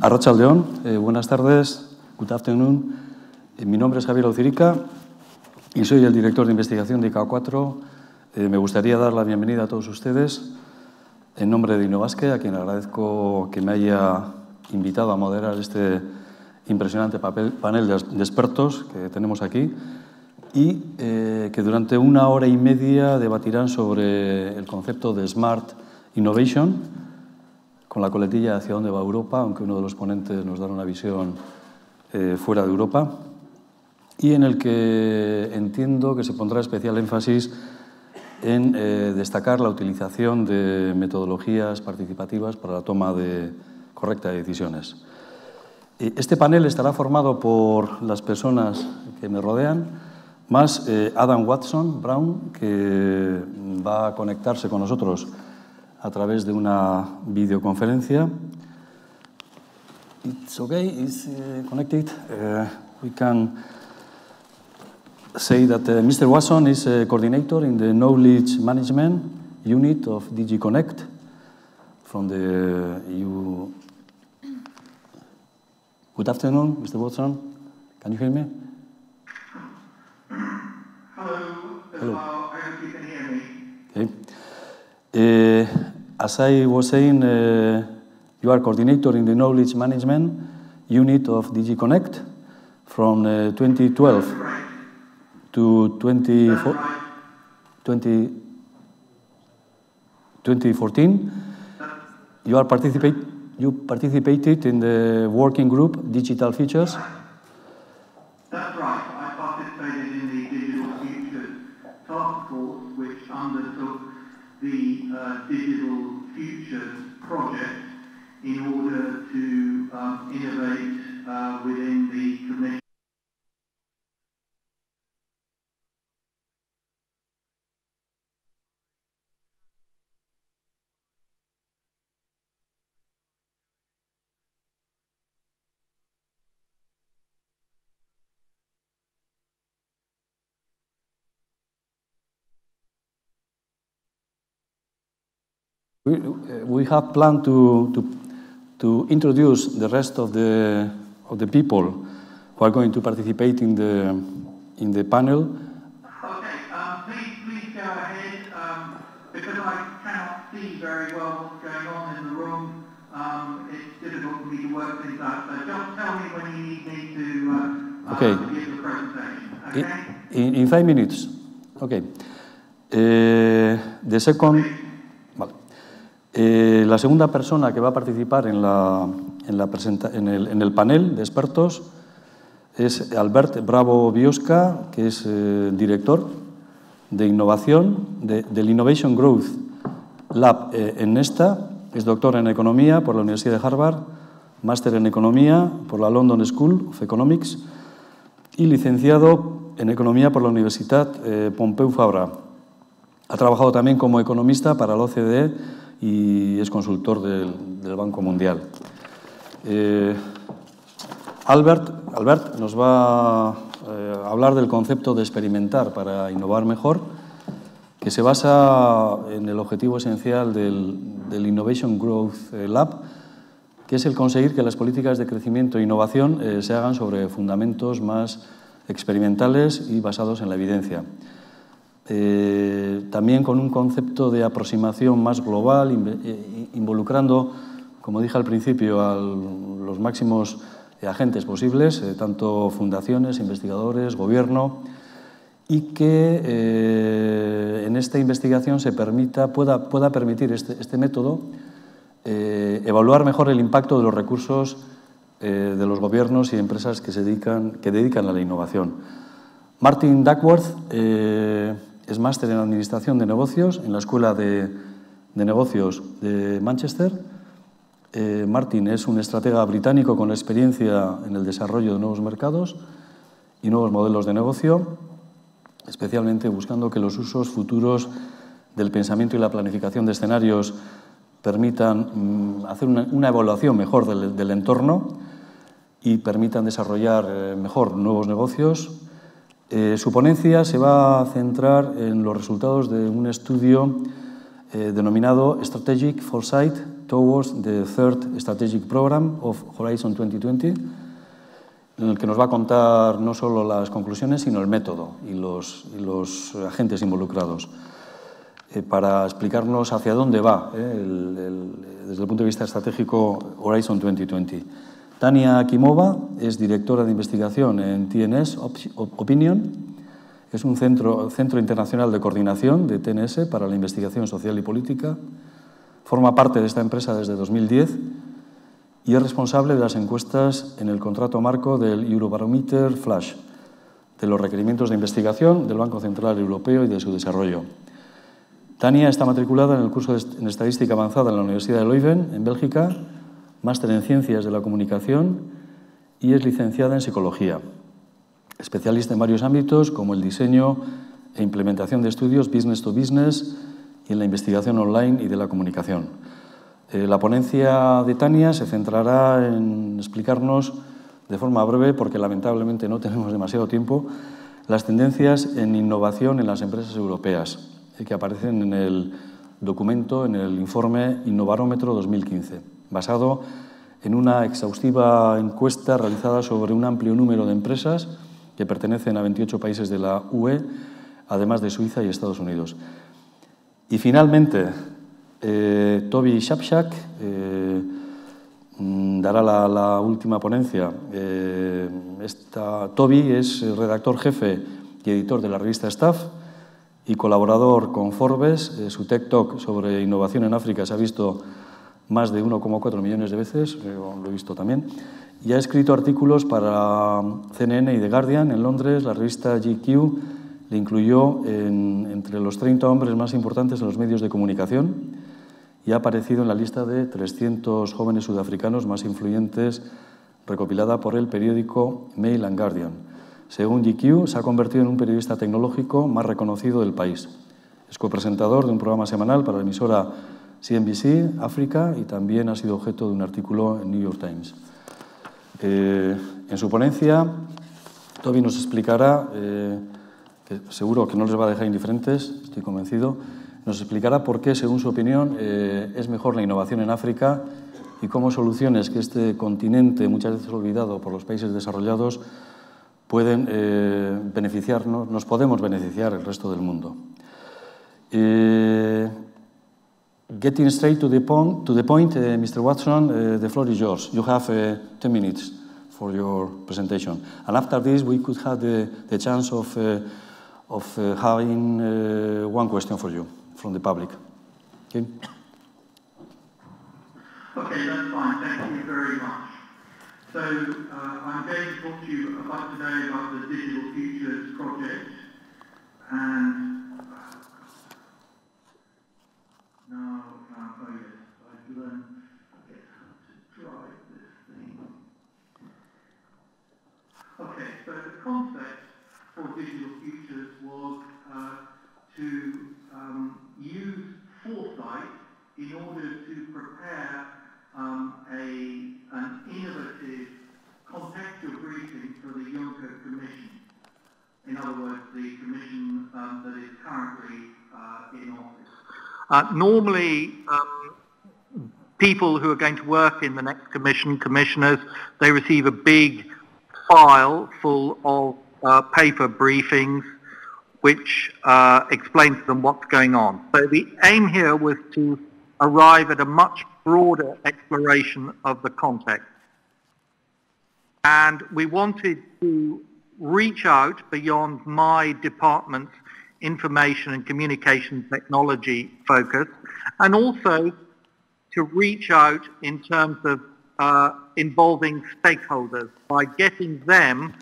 Arratsaldeon, buenas tardes, good afternoon. Mi nombre es Javier Laucirica y soy el director de investigación de IK4. Me gustaría dar la bienvenida a todos ustedes en nombre de Innobasque, a quien agradezco que me haya invitado a moderar este impresionante panel de expertos que tenemos aquí y que durante 1 hora y media debatirán sobre el concepto de Smart Innovation, con la coletilla Hacia dónde va Europa, aunque uno de los ponentes nos dará una visión fuera de Europa, y en el que entiendo que se pondrá especial énfasis en destacar la utilización de metodologías participativas para la toma correcta de decisiones. Este panel estará formado por las personas que me rodean, más Adam Watson Brown, que va a conectarse con nosotros a través de una videoconferencia. It's okay, it's connected. We can say that Mr. Watson is a coordinator in the Knowledge Management Unit of DG Connect from the EU. Good afternoon, Mr. Watson. Can you hear me? Hello. I hope you can hear me. Okay. As I was saying, you are coordinator in the Knowledge Management Unit of DG Connect from 2012 to 2014. You participated in the working group Digital Futures. That's right. I participated in the Digital Futures task force, which undertook the Digital Futures project in order to innovate within the Commission. We have planned to introduce the rest of the people who are going to participate in the panel. Okay, please go ahead. Because I cannot see very well what's going on in the room, it's difficult for me to work things out. So just tell me when you need me to give the presentation. Okay? In 5 minutes. Okay. The second. La segunda persona que va a participar en el panel de expertos es Albert Bravo Biosca, que es director de Innovación del Innovation Growth Lab en Nesta. Es doctor en Economía por la Universidad de Harvard, máster en Economía por la London School of Economics y licenciado en Economía por la Universidad Pompeu Fabra. Ha trabajado también como economista para la OCDE y es consultor del Banco Mundial. Albert nos va a hablar del concepto de experimentar para innovar mejor, que se basa en el objetivo esencial del Innovation Growth Lab, que es el conseguir que las políticas de crecimiento e innovación se hagan sobre fundamentos más experimentales y basados en la evidencia. También con un concepto de aproximación más global, involucrando, como dije al principio, a los máximos agentes posibles, tanto fundaciones, investigadores, gobierno, y que en esta investigación pueda permitir este método evaluar mejor el impacto de los recursos de los gobiernos y empresas que dedican a la innovación. Martin Duckworth es máster en Administración de Negocios en la Escuela de Negocios de Manchester. Martin es un estratega británico con experiencia en el desarrollo de nuevos mercados y nuevos modelos de negocio, especialmente buscando que los usos futuros del pensamiento y la planificación de escenarios permitan hacer una evaluación mejor del entorno y permitan desarrollar mejor nuevos negocios. Su ponencia se va a centrar en los resultados de un estudio denominado Strategic Foresight towards the third strategic program of Horizon 2020, en el que nos va a contar no solo las conclusiones, sino el método y los agentes involucrados, para explicarnos hacia dónde va desde el punto de vista estratégico Horizon 2020. Tanja Kimova es directora de investigación en TNS Opinion. Es un centro internacional de coordinación de TNS para la investigación social y política. Forma parte de esta empresa desde 2010 y es responsable de las encuestas en el contrato marco del Eurobarometer Flash, de los requerimientos de investigación del Banco Central Europeo y de su desarrollo. Tanja está matriculada en el curso en Estadística Avanzada en la Universidad de Leuven, en Bélgica, máster en Ciencias de la Comunicación y es licenciada en Psicología. Especialista en varios ámbitos como el diseño e implementación de estudios business to business y en la investigación online y de la comunicación. La ponencia de Tanja se centrará en explicarnos de forma breve, porque lamentablemente no tenemos demasiado tiempo, las tendencias en innovación en las empresas europeas, que aparecen en el documento, en el informe Innobarómetro 2015, basado en una exhaustiva encuesta realizada sobre un amplio número de empresas que pertenecen a 28 países de la UE, además de Suiza y Estados Unidos. Y finalmente, Toby Shapshak dará la última ponencia. Toby es redactor jefe y editor de la revista Staff y colaborador con Forbes. Su TED Talk sobre innovación en África se ha visto más de 1,4 millones de veces, lo he visto también, y ha escrito artículos para CNN y The Guardian en Londres. La revista GQ le incluyó entre los 30 hombres más importantes en los medios de comunicación y ha aparecido en la lista de 300 jóvenes sudafricanos más influyentes recopilada por el periódico Mail and Guardian. Según GQ, se ha convertido en un periodista tecnológico más reconocido del país. Es copresentador de un programa semanal para la emisora CNBC África y también ha sido objeto de un artículo en New York Times. En su ponencia, Toby nos explicará, que seguro que no les va a dejar indiferentes, estoy convencido, nos explicará por qué, según su opinión, es mejor la innovación en África y cómo soluciones que este continente, muchas veces olvidado por los países desarrollados, pueden beneficiarnos, nos podemos beneficiar el resto del mundo. Getting straight to the point, Mr. Watson, the floor is yours. You have 10 minutes for your presentation. And after this, we could have the chance of having one question for you from the public. Okay? Okay, that's fine. Thank you very much. So I'm going to talk to you about today about the Digital Futures project. And now, oh yes, I've learned how to drive this thing. Okay, so the concept for Digital Futures was to use foresight in order to prepare an innovative contextual briefing for the Juncker Commission. In other words, the commission that is currently in office. Normally, people who are going to work in the next commission, commissioners, they receive a big file full of paper briefings which explains to them what's going on. So the aim here was to arrive at a much broader exploration of the context. And we wanted to reach out beyond my department's information and communication technology focus, and also to reach out in terms of involving stakeholders by getting them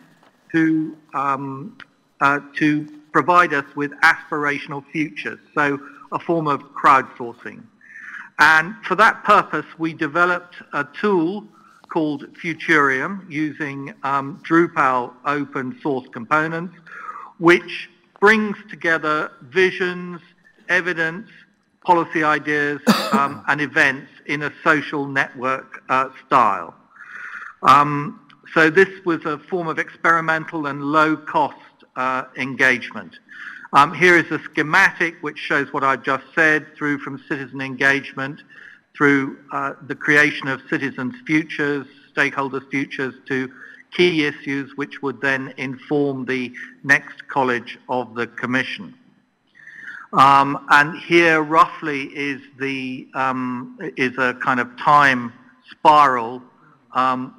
to provide us with aspirational futures, so a form of crowdsourcing. And for that purpose, we developed a tool called Futurium using Drupal open source components, which brings together visions, evidence, policy ideas, and events in a social network style. So this was a form of experimental and low-cost engagement. Here is a schematic which shows what I've just said, through from citizen engagement through the creation of citizens' futures, stakeholders' futures, to key issues which would then inform the next college of the Commission. And here roughly is a kind of time spiral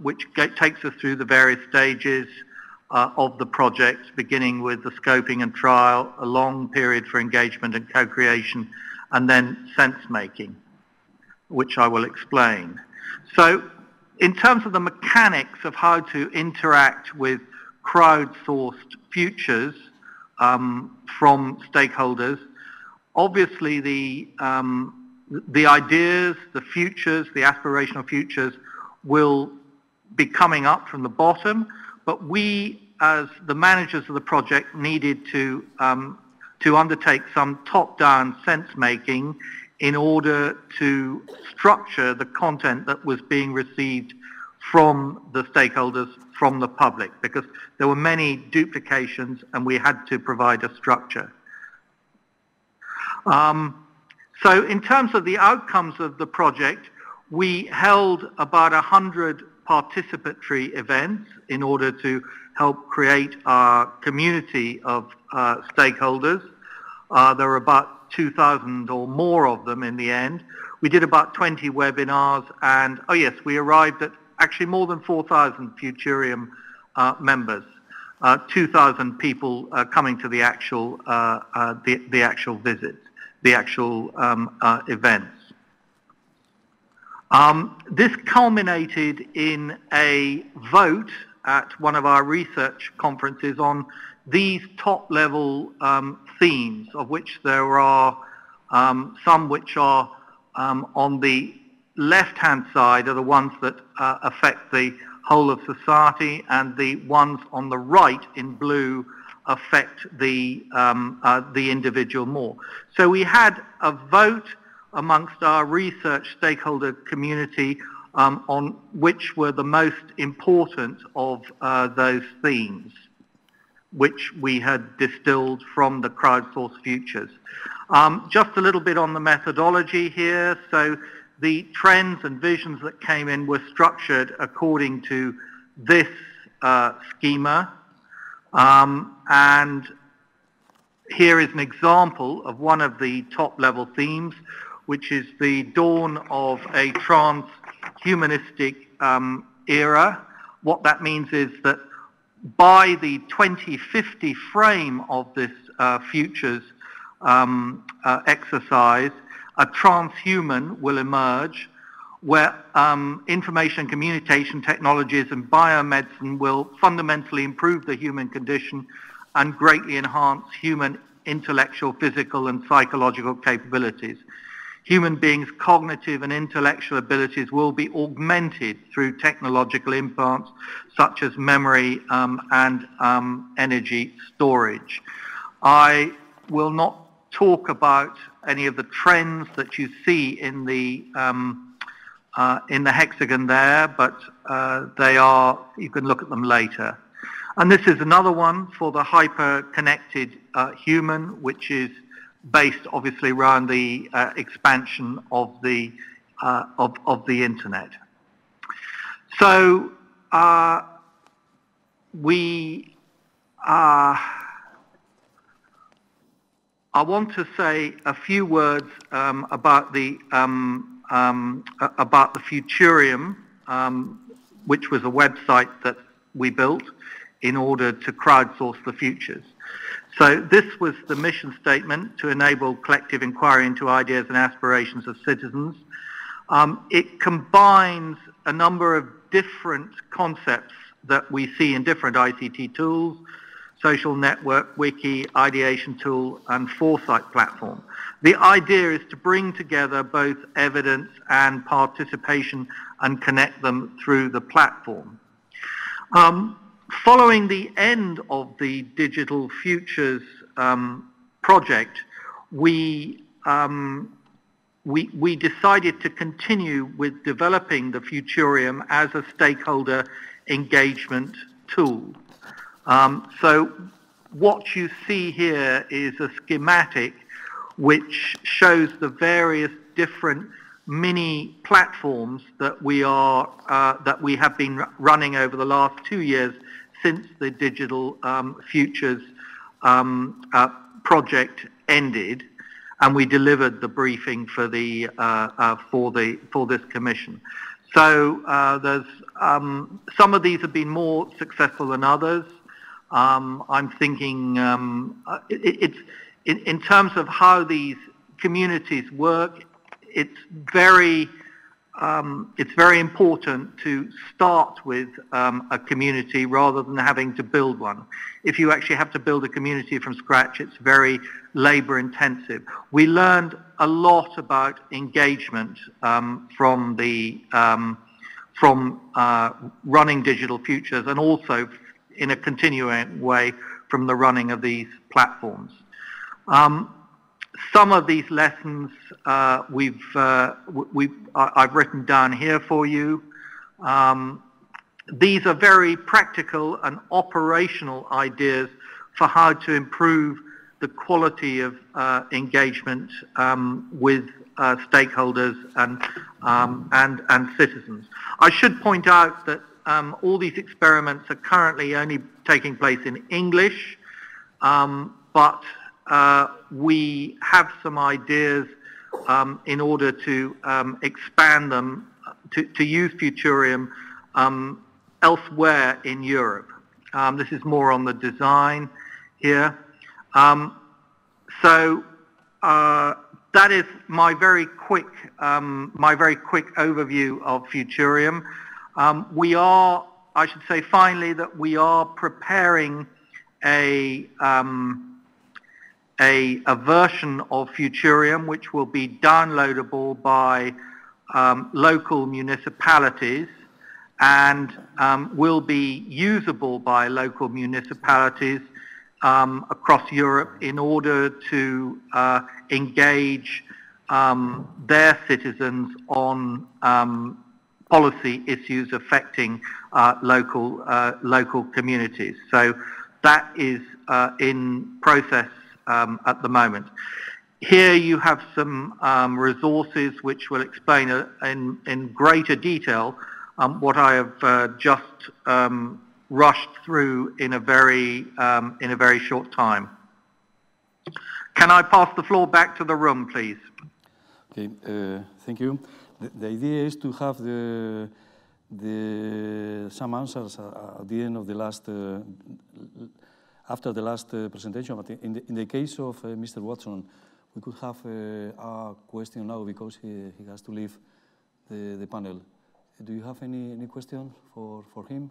which takes us through the various stages of the project, beginning with the scoping and trial, a long period for engagement and co-creation, and then sense-making, which I will explain. So in terms of the mechanics of how to interact with crowdsourced futures from stakeholders, obviously the ideas, the futures, the aspirational futures will be coming up from the bottom, but we, as the managers of the project, needed to undertake some top-down sense-making in order to structure the content that was being received from the stakeholders, from the public, because there were many duplications and we had to provide a structure. So in terms of the outcomes of the project, we held about 100 participatory events in order to help create our community of stakeholders. There were about 2,000 or more of them in the end. We did about 20 webinars, and oh yes, we arrived at actually more than 4,000 Futurium members. 2,000 people coming to the actual visits, the actual events. This culminated in a vote at one of our research conferences on these top-level themes, of which there are some which are on the left-hand side are the ones that affect the whole of society, and the ones on the right in blue affect the individual more. So we had a vote amongst our research stakeholder community on which were the most important of those themes, which we had distilled from the crowdsourced futures. Just a little bit on the methodology here. So the trends and visions that came in were structured according to this schema. And here is an example of one of the top-level themes, which is the dawn of a transhumanistic era. What that means is that by the 2050 frame of this futures exercise, a transhuman will emerge where information and communication technologies and biomedicine will fundamentally improve the human condition and greatly enhance human intellectual, physical, and psychological capabilities. Human beings' cognitive and intellectual abilities will be augmented through technological implants such as memory and energy storage. I will not talk about any of the trends that you see in the hexagon there, but they are, you can look at them later. And this is another one for the hyper-connected human, which is based obviously around the expansion of the internet. So I want to say a few words about the Futurium, which was a website that we built in order to crowdsource the futures. So this was the mission statement: to enable collective inquiry into ideas and aspirations of citizens. It combines a number of different concepts that we see in different ICT tools: social network, wiki, ideation tool, and foresight platform. The idea is to bring together both evidence and participation and connect them through the platform. Following the end of the Digital Futures project, we decided to continue with developing the Futurium as a stakeholder engagement tool. So what you see here is a schematic which shows the various different mini platforms that we have been running over the last 2 years since the Digital Futures project ended, and we delivered the briefing for this commission. So there's some of these have been more successful than others. I'm thinking it's in terms of how these communities work. It's very important to start with a community rather than having to build one. If you actually have to build a community from scratch, it's very labor intensive. We learned a lot about engagement from running Digital Futures, and also in a continuing way from the running of these platforms. Some of these lessons I've written down here for you. These are very practical and operational ideas for how to improve the quality of engagement with stakeholders and citizens. I should point out that all these experiments are currently only taking place in English, but we have some ideas in order to expand them, to use Futurium elsewhere in Europe. This is more on the design here. So that is my very quick overview of Futurium. I should say finally that we are preparing a version of Futurium which will be downloadable by local municipalities and will be usable by local municipalities across Europe in order to engage their citizens on policy issues affecting local communities. So that is in process at the moment. Here you have some resources which will explain in greater detail what I have just rushed through in a very short time. Can I pass the floor back to the room, please? Okay, thank you. The idea is to have some answers at the end of the last, after the last presentation. But in the case of Mr. Watson, we could have a question now because he has to leave the panel. Do you have any question for him?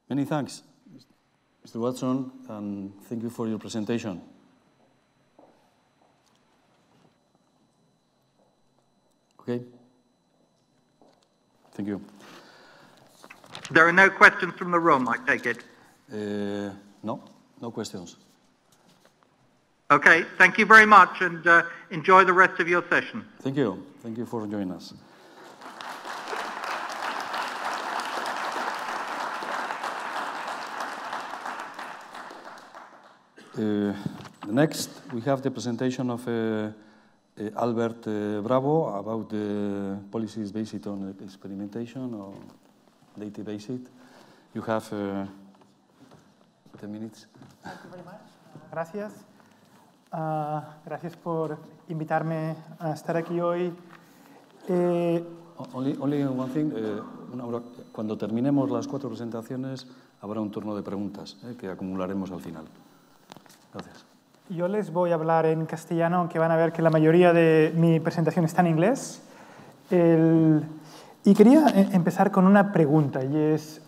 Many thanks, Mr. Watson, and thank you for your presentation. Okay. Thank you. There are no questions from the room, I take it? No questions. Okay, thank you very much, and enjoy the rest of your session. Thank you. Thank you for joining us. Next, we have the presentation of Albert Bravo about the policies based on experimentation or data-based. You have 10 minutes. Thank you very much. Gracias. Gracias por invitarme a estar aquí hoy. Only one thing. Cuando terminemos las 4 presentaciones, habrá un turno de preguntas que acumularemos al final. Gracias. Yo les voy a hablar en castellano, aunque van a ver que la mayoría de mi presentación está en inglés. Y quería empezar con una pregunta, y es,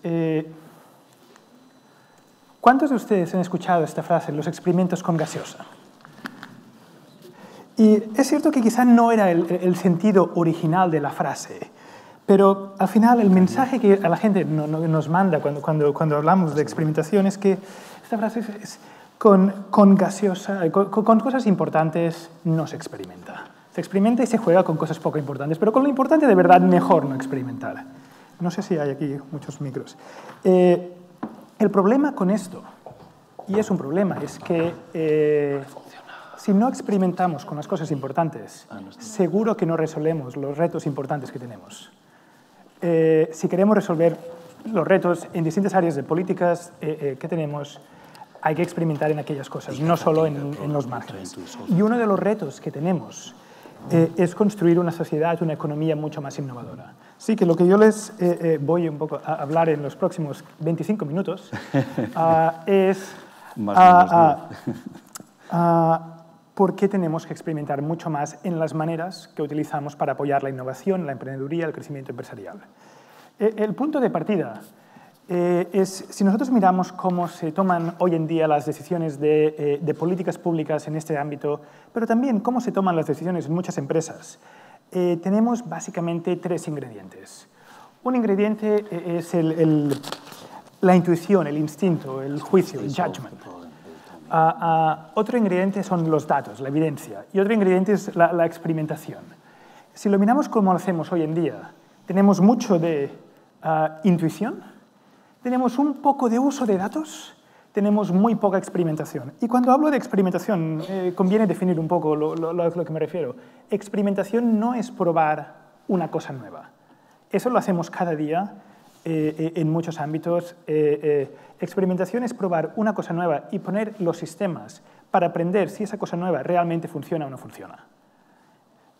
¿cuántos de ustedes han escuchado esta frase, los experimentos con gaseosa? Y es cierto que quizá no era el sentido original de la frase, pero al final el mensaje que a la gente nos manda cuando hablamos de experimentación es que esta frase es con gaseosa, con cosas importantes no se experimenta. Se experimenta y se juega con cosas poco importantes, pero con lo importante de verdad mejor no experimentar. No sé si hay aquí muchos micros. El problema con esto, y es un problema, es que Si no experimentamos con las cosas importantes, seguro que no resolvemos los retos importantes que tenemos. Si queremos resolver los retos en distintas áreas de políticas que tenemos, hay que experimentar en aquellas cosas, no solo en los márgenes. Y uno de los retos que tenemos es construir una sociedad, una economía mucho más innovadora. Sí, que lo que yo les voy un poco a hablar en los próximos 25 minutos es por qué tenemos que experimentar mucho más en las maneras que utilizamos para apoyar la innovación, la emprendeduría, el crecimiento empresarial. El punto de partida es, si nosotros miramos cómo se toman hoy en día las decisiones de políticas públicas en este ámbito, pero también cómo se toman las decisiones en muchas empresas, tenemos básicamente tres ingredientes. Un ingrediente es la intuición, el instinto, el juicio, el judgment. Otro ingrediente son los datos, la evidencia, y otro ingrediente es la experimentación. Si lo miramos como lo hacemos hoy en día, tenemos mucho de intuición, tenemos un poco de uso de datos, tenemos muy poca experimentación. Y cuando hablo de experimentación, conviene definir un poco lo que me refiero. Experimentación no es probar una cosa nueva. Eso lo hacemos cada día en muchos ámbitos. Experimentación es probar una cosa nueva y poner los sistemas para aprender si esa cosa nueva realmente funciona o no funciona.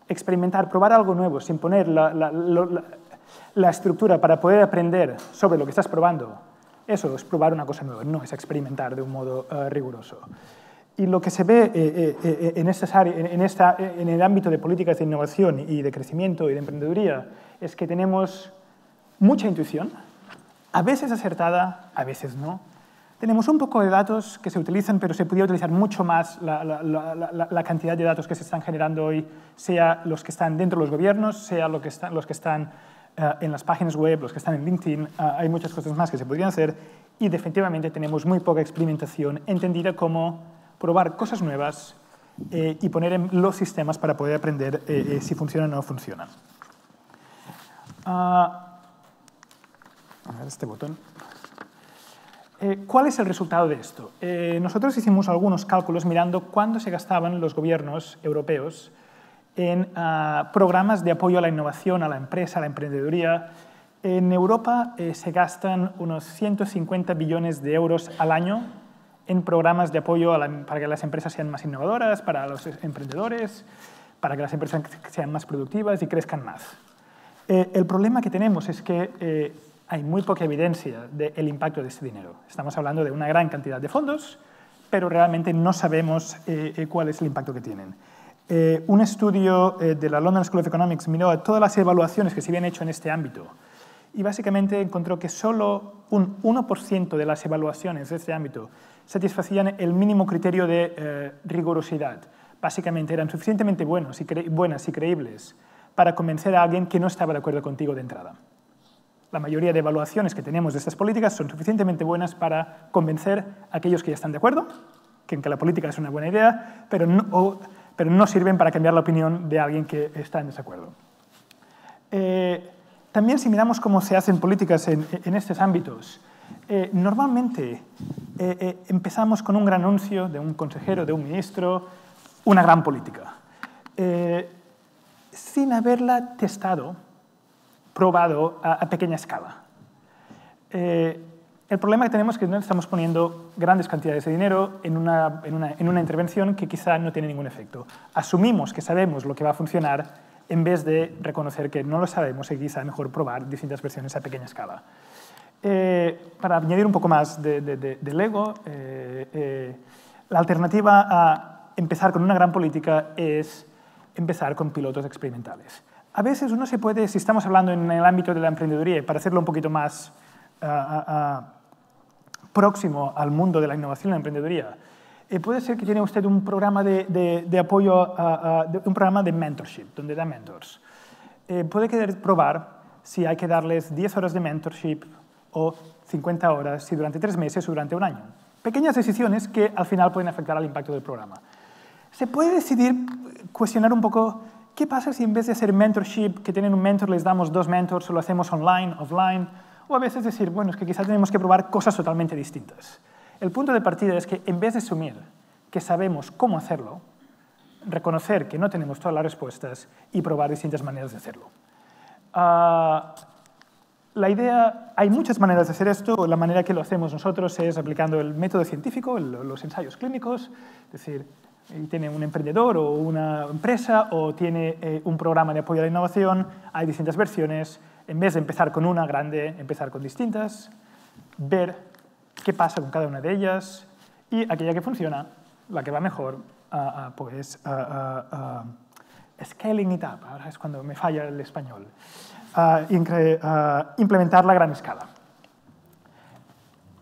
Experimentar, probar algo nuevo sin poner la estructura para poder aprender sobre lo que estás probando, eso es probar una cosa nueva, no es experimentar de un modo riguroso. Y lo que se ve en el ámbito de políticas de innovación y de crecimiento y de emprendeduría es que tenemos mucha intuición, a veces acertada, a veces no. Tenemos un poco de datos que se utilizan, pero se podría utilizar mucho más la cantidad de datos que se están generando hoy, sea los que están dentro de los gobiernos, sea los que están en las páginas web, los que están en LinkedIn. Hay muchas cosas más que se podrían hacer y definitivamente tenemos muy poca experimentación entendida como probar cosas nuevas y poner en los sistemas para poder aprender si funcionan o no funcionan. A ver este botón. ¿Cuál es el resultado de esto? Nosotros hicimos algunos cálculos mirando cuánto se gastaban los gobiernos europeos en programas de apoyo a la innovación, a la empresa, a la emprendeduría. En Europa se gastan unos 150 billones de euros al año en programas de apoyo para que las empresas sean más innovadoras, para los emprendedores, para que las empresas sean más productivas y crezcan más. El problema que tenemos es que hay muy poca evidencia del impacto de este dinero. Estamos hablando de una gran cantidad de fondos, pero realmente no sabemos cuál es el impacto que tienen. Un estudio de la London School of Economics miró todas las evaluaciones que se habían hecho en este ámbito y básicamente encontró que solo un 1% de las evaluaciones de este ámbito satisfacían el mínimo criterio de rigurosidad. Básicamente eran suficientemente buenas y creíbles para convencer a alguien que no estaba de acuerdo contigo de entrada. La mayoría de evaluaciones que tenemos de estas políticas son suficientemente buenas para convencer a aquellos que ya están de acuerdo, que la política es una buena idea, pero no sirven para cambiar la opinión de alguien que está en desacuerdo. También si miramos cómo se hacen políticas en estos ámbitos, normalmente empezamos con un gran anuncio de un consejero, de un ministro, una gran política, sin haberla testado, probado a pequeña escala. El problema que tenemos es que no estamos poniendo grandes cantidades de dinero en una intervención que quizá no tiene ningún efecto. Asumimos que sabemos lo que va a funcionar en vez de reconocer que no lo sabemos y quizá mejor probar distintas versiones a pequeña escala. Para añadir un poco más de Lego, la alternativa a empezar con una gran política es empezar con pilotos experimentales. A veces uno se puede, si estamos hablando en el ámbito de la emprendeduría, para hacerlo un poquito más próximo al mundo de la innovación y la emprendeduría, puede ser que tiene usted un programa de apoyo, un programa de mentorship, donde da mentors. Puede querer probar si hay que darles 10 horas de mentorship o 50 horas, si durante 3 meses o durante un año. Pequeñas decisiones que al final pueden afectar al impacto del programa. Se puede decidir, cuestionar un poco, ¿qué pasa si en vez de hacer mentorship, que tienen un mentor, les damos 2 mentors o lo hacemos online, offline? O a veces decir, bueno, es que quizás tenemos que probar cosas totalmente distintas. El punto de partida es que en vez de asumir que sabemos cómo hacerlo, reconocer que no tenemos todas las respuestas y probar distintas maneras de hacerlo. La idea, hay muchas maneras de hacer esto. La manera que lo hacemos nosotros es aplicando el método científico, los ensayos clínicos, es decir, tiene un emprendedor o una empresa o tiene un programa de apoyo a la innovación, hay distintas versiones. En vez de empezar con una grande, empezar con distintas, ver qué pasa con cada una de ellas y aquella que funciona, la que va mejor, pues scaling it up, ahora es cuando me falla el español, implementarla a gran escala.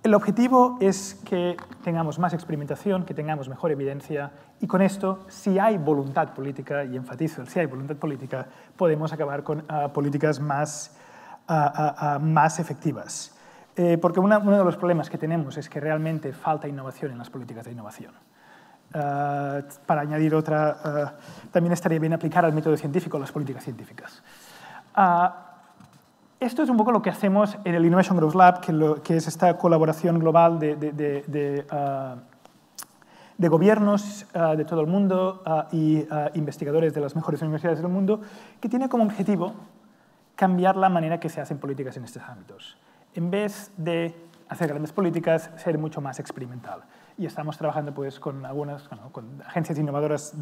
El objetivo es que tengamos más experimentación, que tengamos mejor evidencia y con esto, si hay voluntad política, y enfatizo, si hay voluntad política, podemos acabar con políticas más efectivas. Porque uno de los problemas que tenemos es que realmente falta innovación en las políticas de innovación. Para añadir otra, también estaría bien aplicar al método científico las políticas científicas. Esto es un poco lo que hacemos en el Innovation Growth Lab, que es esta colaboración global de gobiernos de todo el mundo y investigadores de las mejores universidades del mundo, que tiene como objetivo cambiar la manera que se hacen políticas en estos ámbitos. En vez de hacer grandes políticas, ser mucho más experimental. Y estamos trabajando pues, con con agencias innovadoras,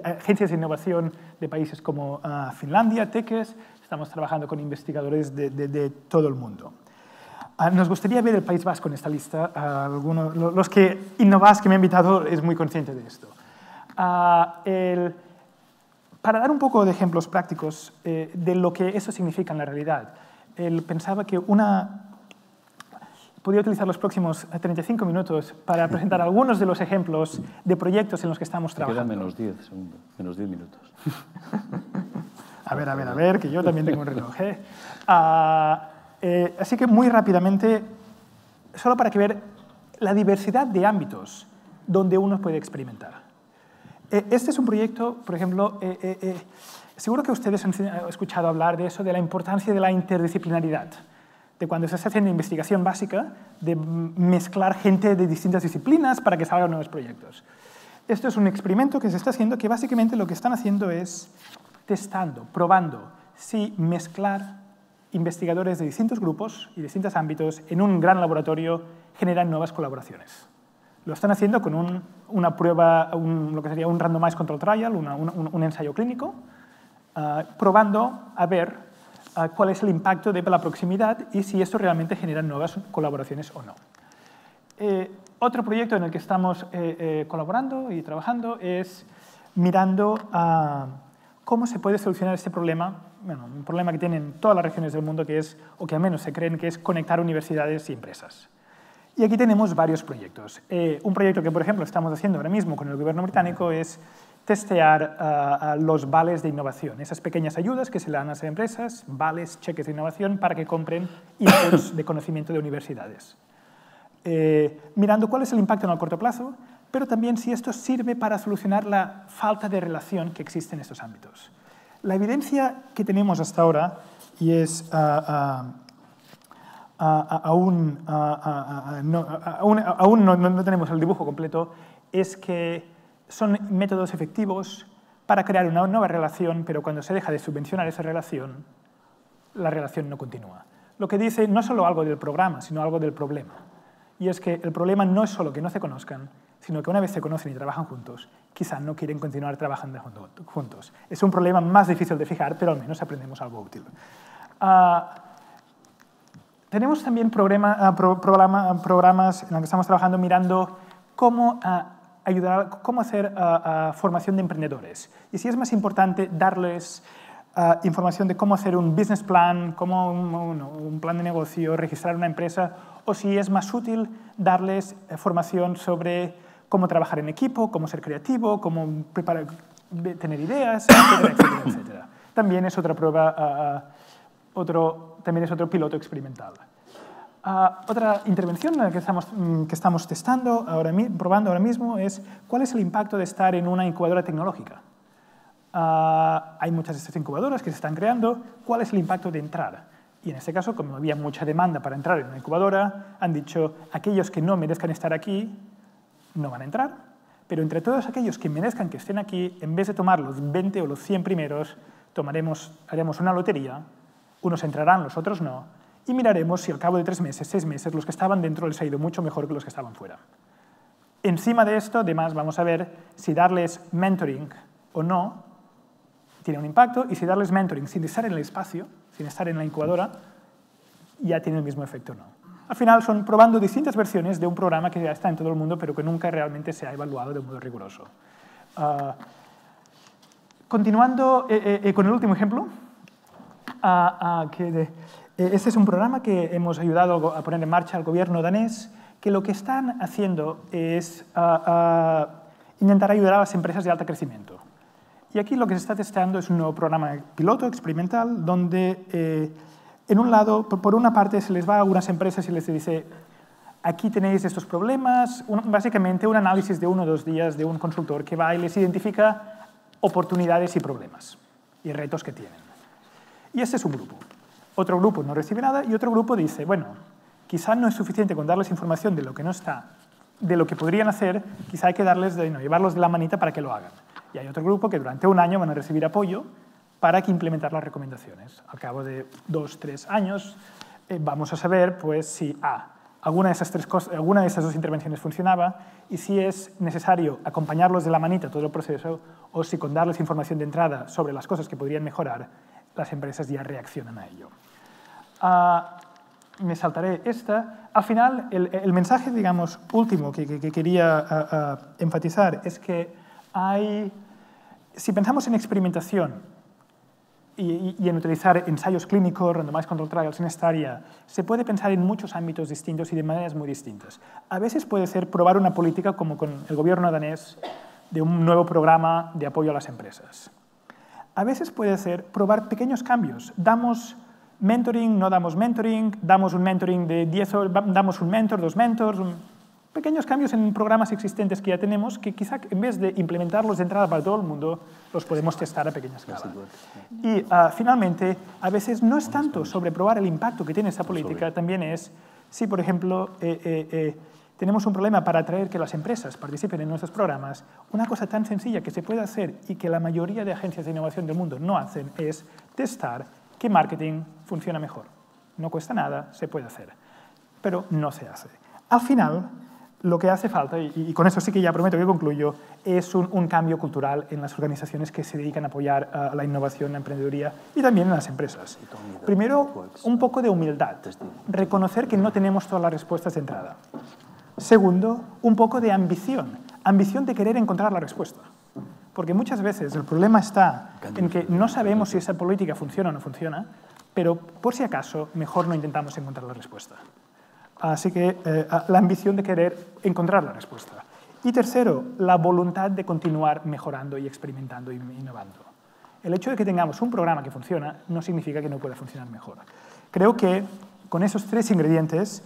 agencias de innovación de países como Finlandia, Teques. Estamos trabajando con investigadores de todo el mundo. Nos gustaría ver el País Vasco en esta lista. Los que Innobasque me ha invitado es muy consciente de esto. Para dar un poco de ejemplos prácticos de lo que eso significa en la realidad, él pensaba que podría utilizar los próximos 35 minutos para presentar algunos de los ejemplos de proyectos en los que estamos trabajando. Quedan menos 10 segundos, menos 10 minutos. A ver, que yo también tengo un reloj. Así que muy rápidamente, solo para que ver la diversidad de ámbitos donde uno puede experimentar. Este es un proyecto, por ejemplo, seguro que ustedes han escuchado hablar de eso, de la importancia de la interdisciplinaridad, de cuando se está haciendo investigación básica, de mezclar gente de distintas disciplinas para que salgan nuevos proyectos. Esto es un experimento que se está haciendo, que básicamente lo que están haciendo es testando, probando si mezclar investigadores de distintos grupos y distintos ámbitos en un gran laboratorio generan nuevas colaboraciones. Lo están haciendo con una prueba, lo que sería un randomized control trial, un ensayo clínico, probando a ver cuál es el impacto de la proximidad y si esto realmente genera nuevas colaboraciones o no. Otro proyecto en el que estamos colaborando y trabajando es mirando cómo se puede solucionar este problema, bueno, un problema que tienen todas las regiones del mundo, que es, o que al menos se creen que es conectar universidades y empresas. Y aquí tenemos varios proyectos. Un proyecto que, por ejemplo, estamos haciendo ahora mismo con el gobierno británico es testear los vales de innovación, esas pequeñas ayudas que se le dan a las empresas, vales, cheques de innovación, para que compren inputs de conocimiento de universidades. Mirando cuál es el impacto en el corto plazo, pero también si esto sirve para solucionar la falta de relación que existe en estos ámbitos. La evidencia que tenemos hasta ahora, y es aún no tenemos el dibujo completo, es que son métodos efectivos para crear una nueva relación, pero cuando se deja de subvencionar esa relación, la relación no continúa. Lo que dice no solo algo del programa, sino algo del problema. Y es que el problema no es solo que no se conozcan, sino que una vez se conocen y trabajan juntos, quizá no quieren continuar trabajando juntos. Es un problema más difícil de fijar, pero al menos aprendemos algo útil. Tenemos también programas en los que estamos trabajando mirando cómo cómo hacer formación de emprendedores. Y si es más importante darles información de cómo hacer un business plan, un plan de negocio, registrar una empresa, o si es más útil darles formación sobre cómo trabajar en equipo, cómo ser creativo, cómo tener ideas, etcétera, etcétera. También es otra prueba, también es otro piloto experimental. Otra intervención en la que estamos testando, probando ahora mismo, es cuál es el impacto de estar en una incubadora tecnológica. Hay muchas de estas incubadoras que se están creando. ¿Cuál es el impacto de entrar? Y en este caso, como había mucha demanda para entrar en una incubadora, han dicho, aquellos que no merezcan estar aquí no van a entrar, Pero entre todos aquellos que merezcan que estén aquí, en vez de tomar los 20 o los 100 primeros, haremos una lotería, unos entrarán, los otros no, y miraremos si al cabo de 3 meses, 6 meses, los que estaban dentro les ha ido mucho mejor que los que estaban fuera. Encima de esto, además, vamos a ver si darles mentoring o no tiene un impacto, y si darles mentoring sin estar en el espacio, sin estar en la incubadora, ya tiene el mismo efecto o no. Al final son probando distintas versiones de un programa que ya está en todo el mundo, pero que nunca realmente se ha evaluado de un modo riguroso. Continuando con el último ejemplo, este es un programa que hemos ayudado a poner en marcha al gobierno danés, que lo que están haciendo es intentar ayudar a las empresas de alto crecimiento. Y aquí lo que se está testando es un nuevo programa piloto, experimental, donde en un lado, por una parte, se les va a algunas empresas y les dice, aquí tenéis estos problemas, básicamente un análisis de 1 o 2 días de un consultor que va y les identifica oportunidades y problemas y retos que tienen. Y este es un grupo. Otro grupo no recibe nada y otro grupo dice, bueno, quizá no es suficiente con darles información de lo que no está, de lo que podrían hacer, quizá hay que llevarlos de la manita para que lo hagan. Y hay otro grupo que durante 1 año van a recibir apoyo para que implementar las recomendaciones. Al cabo de 2 o 3 años vamos a saber pues, si alguna de esas 2 intervenciones funcionaba y si es necesario acompañarlos de la manita todo el proceso o si con darles información de entrada sobre las cosas que podrían mejorar, las empresas ya reaccionan a ello. Me saltaré esta. Al final, el mensaje, digamos, último que quería enfatizar es que si pensamos en experimentación y en utilizar ensayos clínicos, randomized control trials en esta área, se puede pensar en muchos ámbitos distintos y de maneras muy distintas. A veces puede ser probar una política como con el gobierno danés de un nuevo programa de apoyo a las empresas. A veces puede ser probar pequeños cambios. Damos mentoring, no damos mentoring, damos un mentoring de 10 horas, damos un mentor, 2 mentors, pequeños cambios en programas existentes que ya tenemos que quizá en vez de implementarlos de entrada para todo el mundo, los podemos testar a pequeña escala. Y finalmente, a veces no es tanto sobre probar el impacto que tiene esta política, también es si, por ejemplo, tenemos un problema para atraer que las empresas participen en nuestros programas, una cosa tan sencilla que se puede hacer y que la mayoría de agencias de innovación del mundo no hacen es testar qué marketing funciona mejor. No cuesta nada, se puede hacer, pero no se hace. Al final, lo que hace falta, y con eso sí que ya prometo que concluyo, es un cambio cultural en las organizaciones que se dedican a apoyar a la innovación, la emprendeduría y también en las empresas. Primero, un poco de humildad, reconocer que no tenemos todas las respuestas de entrada. Segundo, un poco de ambición de querer encontrar la respuesta. Porque muchas veces el problema está en que no sabemos si esa política funciona o no funciona, pero por si acaso, mejor no intentamos encontrar la respuesta. Así que la ambición de querer encontrar la respuesta. Y tercero, la voluntad de continuar mejorando y experimentando e innovando. El hecho de que tengamos un programa que funciona no significa que no pueda funcionar mejor. Creo que con esos 3 ingredientes,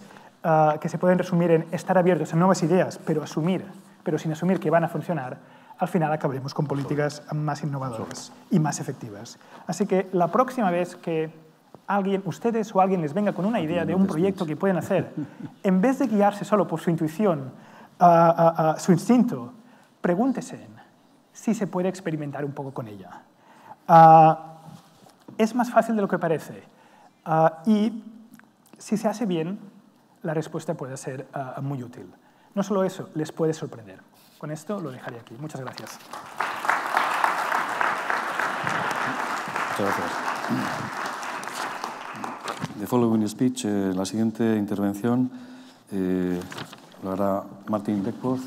que se pueden resumir en estar abiertos a nuevas ideas, pero sin asumir que van a funcionar, al final acabaremos con políticas más innovadoras y más efectivas. Así que la próxima vez que ustedes o alguien les venga con una idea de un proyecto que pueden hacer, en vez de guiarse solo por su intuición, su instinto, pregúntese si se puede experimentar un poco con ella. Es más fácil de lo que parece y si se hace bien, la respuesta puede ser muy útil. No solo eso, les puede sorprender. Con esto lo dejaré aquí. Muchas gracias. Muchas gracias. The following speech, la siguiente intervención, lo hará Martin Duckworth.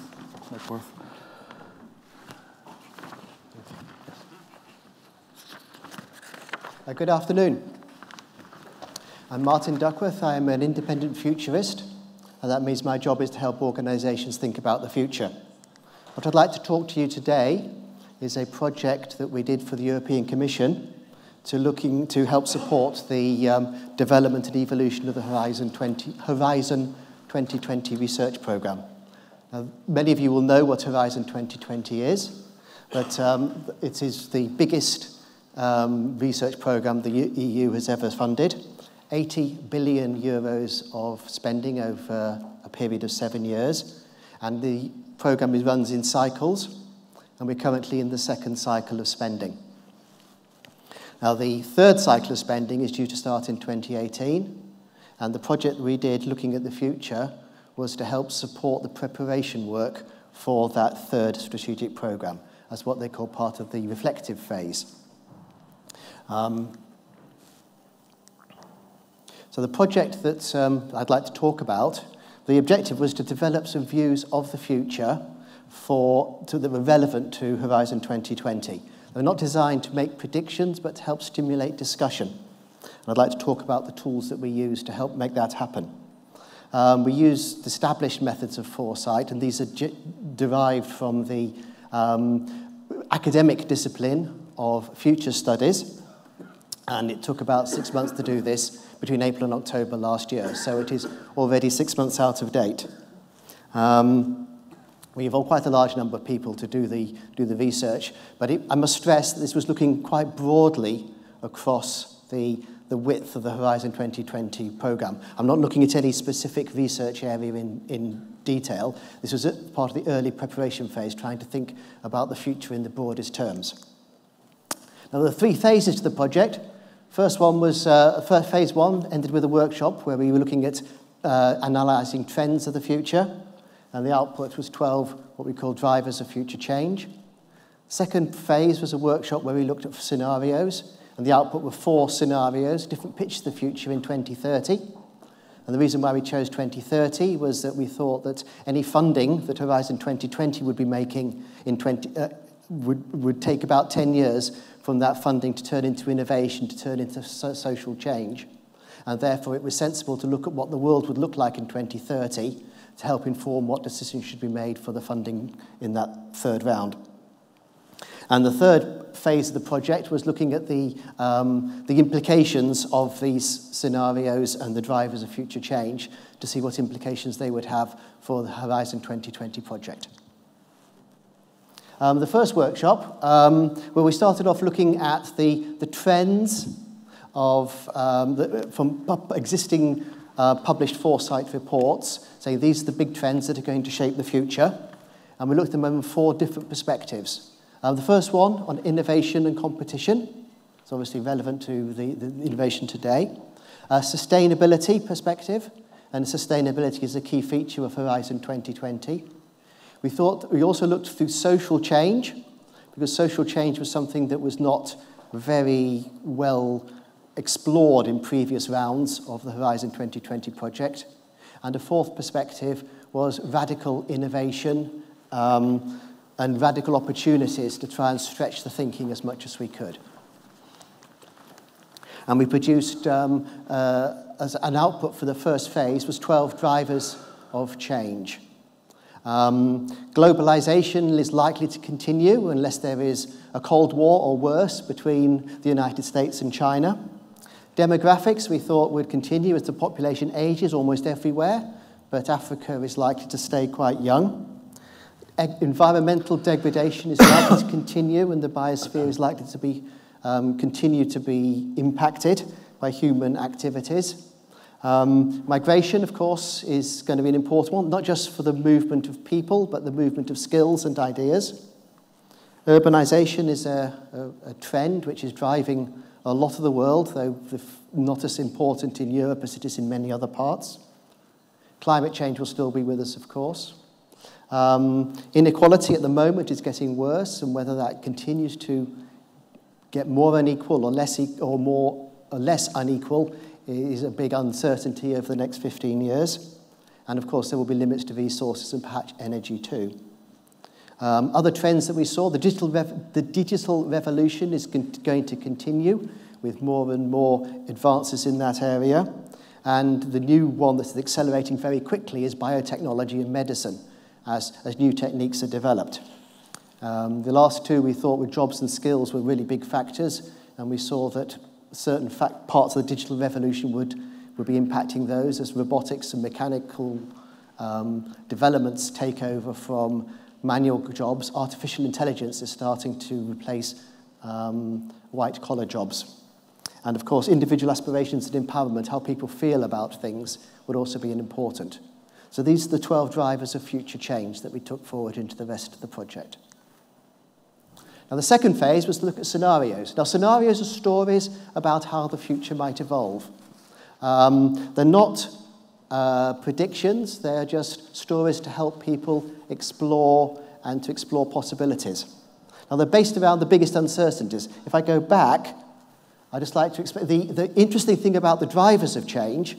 Good afternoon. I'm Martin Duckworth. I am an independent futurist, and that means my job is to help organisations think about the future. What I'd like to talk to you today is a project that we did for the European Commission to help support the development and evolution of the Horizon 2020 research programme. Many of you will know what Horizon 2020 is, but it is the biggest research programme the EU has ever funded. 80 billion euros of spending over a period of 7 years, and the program runs in cycles, and we're currently in the second cycle of spending. Now, the third cycle of spending is due to start in 2018, and the project we did looking at the future was to help support the preparation work for that third strategic program, as what they call part of the reflective phase. So the project that I'd like to talk about, the objective was to develop some views of the future that were relevant to Horizon 2020. They're not designed to make predictions, but to help stimulate discussion. And I'd like to talk about the tools that we use to help make that happen. We used established methods of foresight, and these are derived from the academic discipline of future studies. And it took about 6 months to do this between April and October last year. So it is already 6 months out of date. We involved quite a large number of people to do the research. But I must stress that this was looking quite broadly across the width of the Horizon 2020 program. I'm not looking at any specific research area in detail. This was part of the early preparation phase, trying to think about the future in the broadest terms. Now, there are 3 phases to the project. First one was, phase 1 ended with a workshop where we were looking at analysing trends of the future, and the output was 12 what we call drivers of future change. Second phase was a workshop where we looked at scenarios, and the output were 4 scenarios, different pitches of the future in 2030. And the reason why we chose 2030 was that we thought that any funding that Horizon 2020 would be making in would take about 10 years from that funding to turn into innovation, to turn into social change. And therefore, it was sensible to look at what the world would look like in 2030 to help inform what decisions should be made for the funding in that third round. And the third phase of the project was looking at the implications of these scenarios and the drivers of future change to see what implications they would have for the Horizon 2020 project. The first workshop, where we started off looking at the trends from existing published foresight reports, saying these are the big trends that are going to shape the future. And we looked at them from 4 different perspectives. The first one on innovation and competition. It's obviously relevant to the innovation today. Sustainability perspective, and sustainability is a key feature of Horizon 2020. We also looked through social change, because social change was something that was not very well explored in previous rounds of the Horizon 2020 project. And a fourth perspective was radical innovation and radical opportunities to try and stretch the thinking as much as we could. And we produced, as an output for the first phase, was 12 drivers of change. Globalization is likely to continue unless there is a Cold War or worse between the United States and China. Demographics we thought would continue as the population ages almost everywhere, but Africa is likely to stay quite young. Environmental degradation is likely to continue, and the biosphere is likely to be continue to be impacted by human activities. Migration, of course, is going to be an important one, not just for the movement of people, but the movement of skills and ideas. Urbanization is a trend which is driving a lot of the world, though not as important in Europe as it is in many other parts. Climate change will still be with us, of course. Inequality at the moment is getting worse, and whether that continues to get more unequal or less unequal is a big uncertainty over the next 15 years. And of course, there will be limits to resources and perhaps energy too. Other trends that we saw, the digital revolution is going to continue with more and more advances in that area. And the new one that's accelerating very quickly is biotechnology and medicine as new techniques are developed. The last 2 we thought were jobs and skills were really big factors, and we saw that certain parts of the digital revolution would be impacting those as robotics and mechanical developments take over from manual jobs. Artificial intelligence is starting to replace white-collar jobs. And of course, individual aspirations and empowerment, how people feel about things, would also be important. So these are the 12 drivers of future change that we took forward into the rest of the project. Now, the second phase was to look at scenarios. Now, scenarios are stories about how the future might evolve. They're not predictions, they're just stories to help people explore and to explore possibilities. Now, they're based around the biggest uncertainties. If I go back, I'd just like to explain, the interesting thing about the drivers of change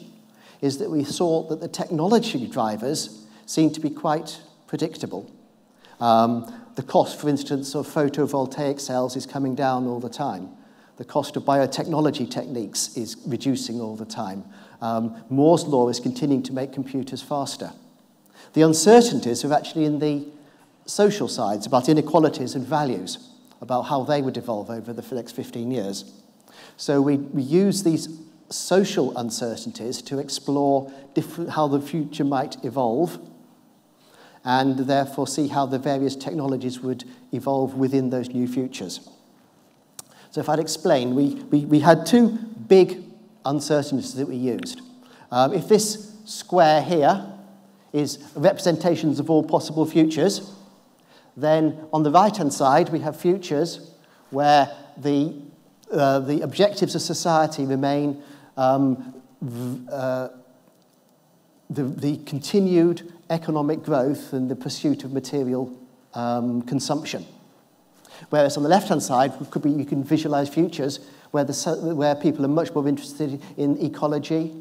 is that we saw that the technology drivers seem to be quite predictable. The cost, for instance, of photovoltaic cells is coming down all the time. The cost of biotechnology techniques is reducing all the time. Moore's law is continuing to make computers faster. The uncertainties are actually in the social sides, about inequalities and values, about how they would evolve over the next 15 years. So we use these social uncertainties to explore how the future might evolve, and therefore see how the various technologies would evolve within those new futures. So if I'd explain, we had two big uncertainties that we used. If this square here is representations of all possible futures, then on the right-hand side we have futures where the objectives of society remain the continued economic growth and the pursuit of material consumption. Whereas on the left-hand side, you can visualize futures where people are much more interested in ecology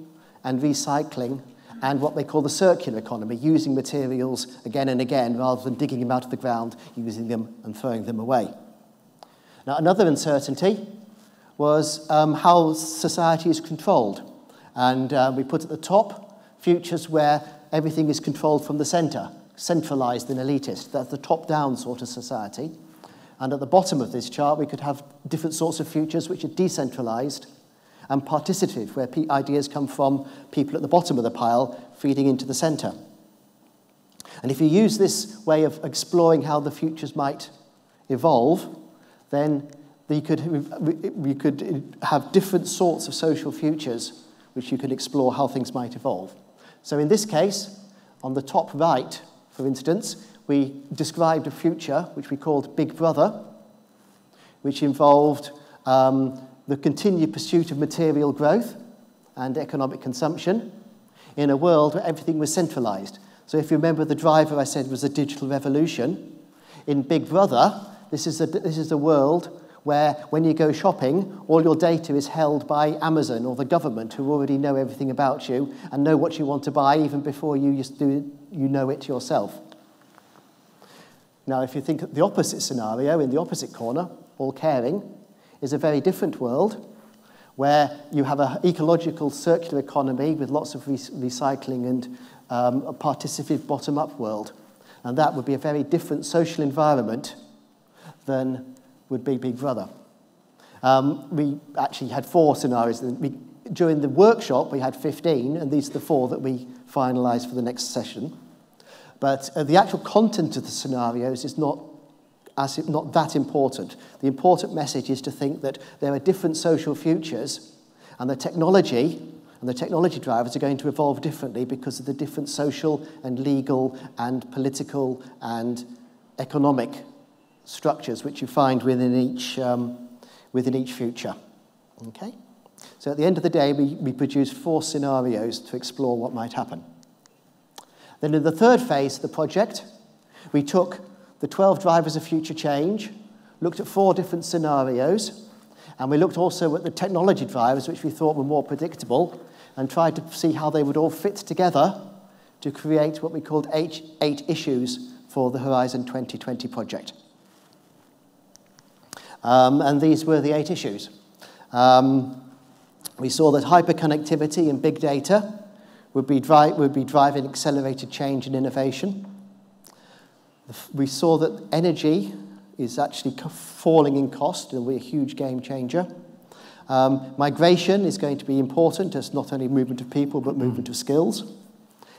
and recycling and what they call the circular economy, using materials again and again rather than digging them out of the ground, using them and throwing them away. Now, another uncertainty was how society is controlled. And we put at the top futures where everything is controlled from the center, centralized and elitist. That's the top-down sort of society. And at the bottom of this chart, we could have different sorts of futures which are decentralized and participative, where ideas come from people at the bottom of the pile feeding into the center. And if you use this way of exploring how the futures might evolve, then we could have different sorts of social futures which you could explore how things might evolve. So in this case, on the top right, for instance, we described a future which we called Big Brother, which involved the continued pursuit of material growth and economic consumption in a world where everything was centralized. So if you remember, the driver I said was the digital revolution. In Big Brother, this is a world where when you go shopping, all your data is held by Amazon or the government, who already know everything about you and know what you want to buy even before you know it yourself. Now, if you think of the opposite scenario, in the opposite corner, all caring, is a very different world where you have an ecological circular economy with lots of recycling and a participative bottom-up world. And that would be a very different social environment than would be Big Brother. We actually had 4 scenarios. During the workshop, we had 15, and these are the 4 that we finalized for the next session. But the actual content of the scenarios is not that important. The important message is to think that there are different social futures, and the technology drivers are going to evolve differently because of the different social and legal and political and economic structures which you find within each future. Okay? So at the end of the day, we produced 4 scenarios to explore what might happen. Then in the third phase of the project, we took the 12 drivers of future change, looked at 4 different scenarios, and we looked also at the technology drivers, which we thought were more predictable, and tried to see how they would all fit together to create what we called 8 issues for the Horizon 2020 project. And these were the 8 issues. We saw that hyperconnectivity and big data would be driving accelerated change and innovation. We saw that energy is actually falling in cost and will be a huge game changer. Migration is going to be important as not only movement of people but movement of skills.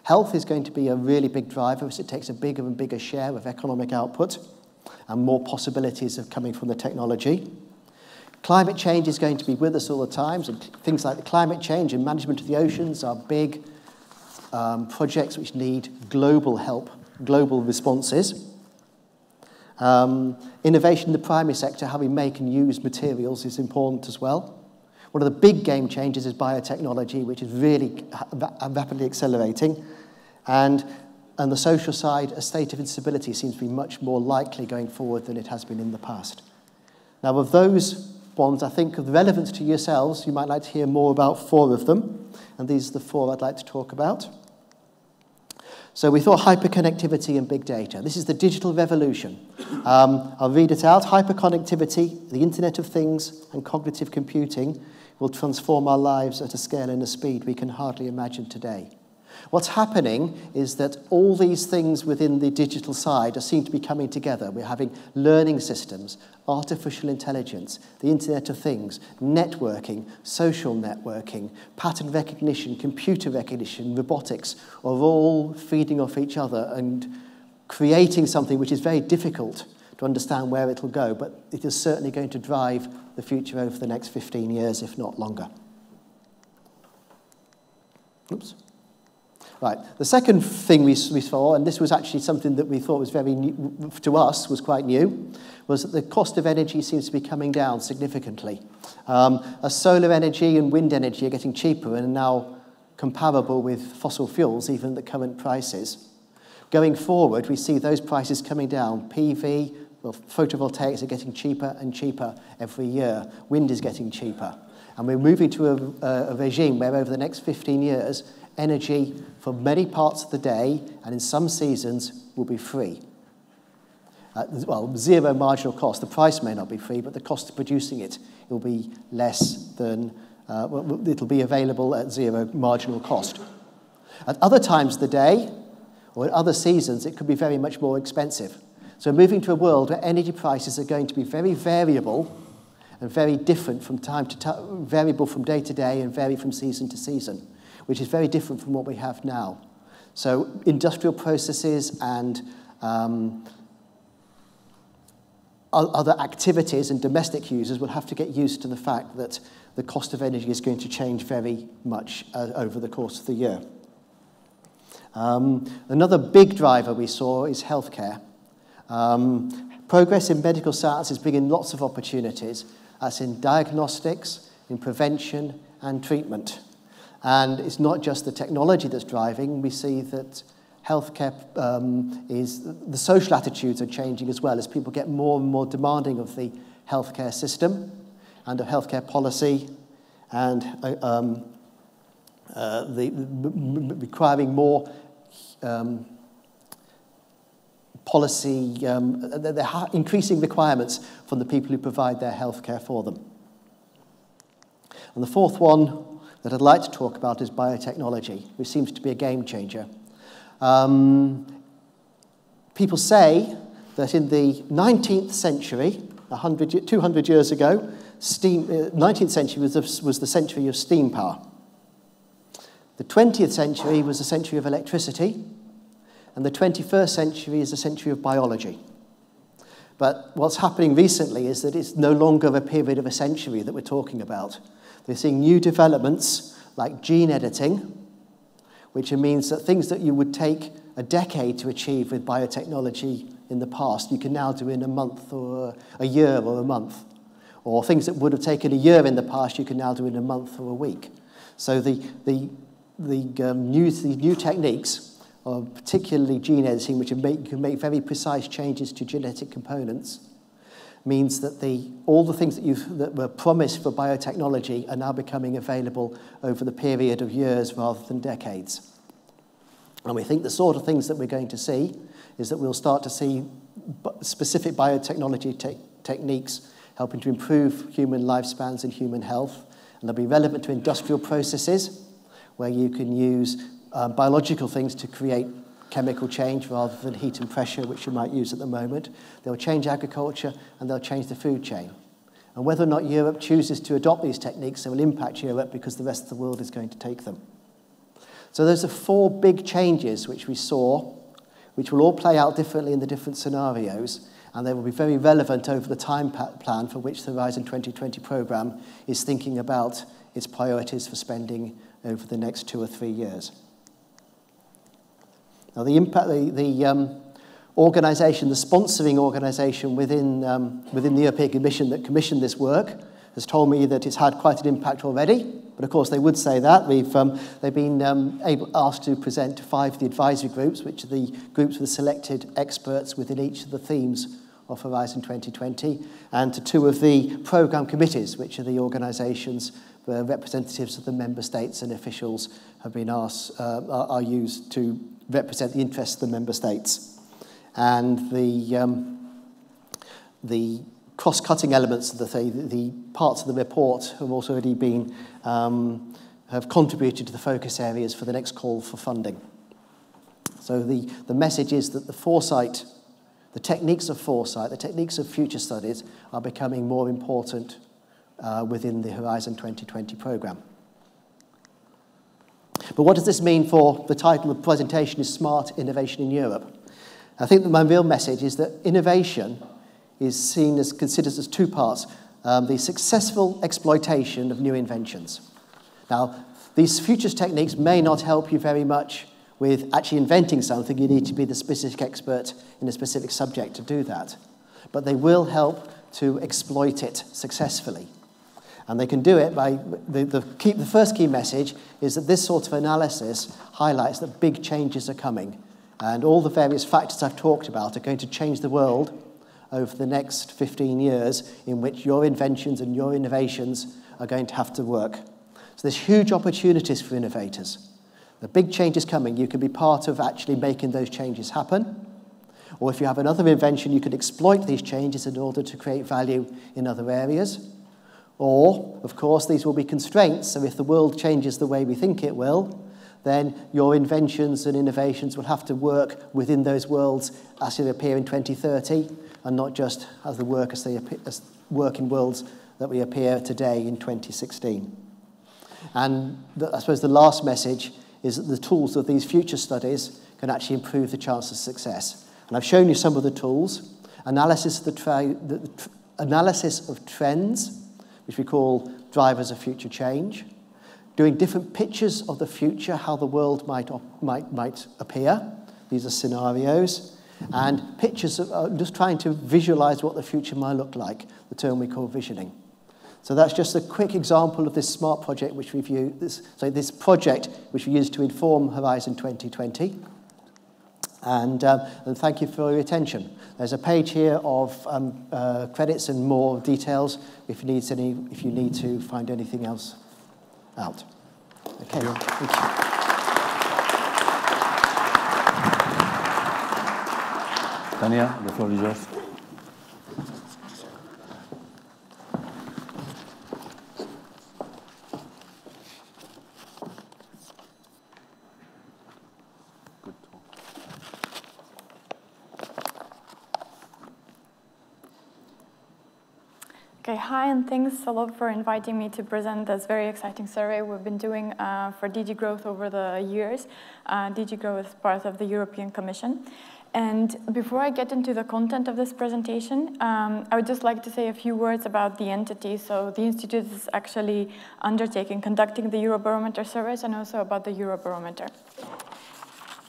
Health is going to be a really big driver as it takes a bigger and bigger share of economic output and more possibilities of coming from the technology. Climate change is going to be with us all the time, so things like the climate change and management of the oceans are big projects which need global help, global responses. Innovation in the primary sector, how we make and use materials, is important as well. One of the big game changers is biotechnology, which is really rapidly accelerating. And on the social side, a state of instability seems to be much more likely going forward than it has been in the past. Now, of those ones, I think of relevance to yourselves, you might like to hear more about 4 of them. And these are the 4 I'd like to talk about. So we thought hyperconnectivity and big data. This is the digital revolution. I'll read it out. Hyperconnectivity, the Internet of Things, and cognitive computing will transform our lives at a scale and a speed we can hardly imagine today. What's happening is that all these things within the digital side seem to be coming together. We're having learning systems, artificial intelligence, the Internet of Things, networking, social networking, pattern recognition, computer recognition, robotics are all feeding off each other and creating something which is very difficult to understand where it will go, but it is certainly going to drive the future over the next 15 years, if not longer. Oops. Right. The second thing we saw, and this was actually something that we thought was very new, to us, was quite new, was that the cost of energy seems to be coming down significantly. As solar energy and wind energy are getting cheaper and are now comparable with fossil fuels, even at the current prices. Going forward, we see those prices coming down. PV, well, photovoltaics are getting cheaper and cheaper every year. Wind is getting cheaper. And we're moving to a regime where over the next 15 years, energy for many parts of the day and in some seasons will be free. Well, zero marginal cost. The price may not be free, but the cost of producing it will be less than, it'll be available at zero marginal cost. At other times of the day, or at other seasons, it could be very much more expensive. So we're moving to a world where energy prices are going to be very variable and very different from time to time, variable from day to day and vary from season to season, which is very different from what we have now. So industrial processes and other activities and domestic users will have to get used to the fact that the cost of energy is going to change very much over the course of the year. Another big driver we saw is healthcare. Progress in medical science is bringing lots of opportunities. That's in diagnostics, in prevention, and treatment. And it's not just the technology that's driving. We see that healthcare the social attitudes are changing as well as people get more and more demanding of the healthcare system and of healthcare policy and requiring more policy, the increasing requirements from the people who provide their healthcare for them. And the fourth one that I'd like to talk about is biotechnology, which seems to be a game changer. People say that in the 19th century, 200 years ago, 19th century was the century of steam power. The 20th century was the century of electricity, and the 21st century is the century of biology. But what's happening recently is that it's no longer a period of a century that we're talking about. We're seeing new developments like gene editing, which means that things that you would take a decade to achieve with biotechnology in the past, you can now do in a month or a year or a month. Or things that would have taken a year in the past, you can now do in a month or a week. So the new techniques, particularly gene editing, which can make very precise changes to genetic components, means that all the things that were promised for biotechnology are now becoming available over the period of years rather than decades. And we think the sort of things that we're going to see is that we'll start to see specific biotechnology techniques helping to improve human lifespans and human health, and they'll be relevant to industrial processes where you can use biological things to create chemical change rather than heat and pressure, which you might use at the moment. They'll change agriculture and they'll change the food chain. And whether or not Europe chooses to adopt these techniques, they will impact Europe because the rest of the world is going to take them. So those are 4 big changes which we saw, which will all play out differently in the different scenarios, and they will be very relevant over the time plan for which the Horizon 2020 programme is thinking about its priorities for spending over the next 2 or 3 years. Now, the impact, the organisation, the sponsoring organisation within the European Commission that commissioned this work has told me that it's had quite an impact already. But of course, they would say that. They've been asked to present to 5 of the advisory groups, which are the groups with selected experts within each of the themes of Horizon 2020, and to 2 of the programme committees, which are the organisations where representatives of the member states and officials have been asked, are used to represent the interests of the member states. And the cross-cutting elements of the parts of the report have also already been have contributed to the focus areas for the next call for funding. So the message is that the foresight, the techniques of foresight, the techniques of future studies are becoming more important within the Horizon 2020 programme. But what does this mean for the title of the presentation is Smart Innovation in Europe? I think that my real message is that innovation is considered as 2 parts. The successful exploitation of new inventions. Now, these futures techniques may not help you very much with actually inventing something. You need to be the specific expert in a specific subject to do that. But they will help to exploit it successfully. And they can do it by, the first key message is that this sort of analysis highlights that big changes are coming. And all the various factors I've talked about are going to change the world over the next 15 years in which your inventions and your innovations are going to have to work. So there's huge opportunities for innovators. The big change is coming. You can be part of actually making those changes happen. Or if you have another invention, you can exploit these changes in order to create value in other areas. Or, of course, these will be constraints. So if the world changes the way we think it will, then your inventions and innovations will have to work within those worlds as they appear in 2030, and not just as they work work in worlds that we appear today in 2016. And I suppose the last message is that the tools of these future studies can actually improve the chance of success. And I've shown you some of the tools. Analysis of trends, which we call drivers of future change. Doing different pictures of the future, how the world might appear. These are scenarios. And pictures of just trying to visualize what the future might look like, the term we call visioning. So that's just a quick example of this SMART project, which we've used, this project which we used to inform Horizon 2020. And thank you for your attention. There's a page here of credits and more details if you need to find anything else out. Okay, thank you. Tanya, the floor is yours. Okay, hi, and thanks a lot for inviting me to present this very exciting survey we've been doing for DG Growth over the years. DG Growth is part of the European Commission. And before I get into the content of this presentation, I would just like to say a few words about the entity. So the Institute is actually conducting the Eurobarometer surveys, and also about the Eurobarometer.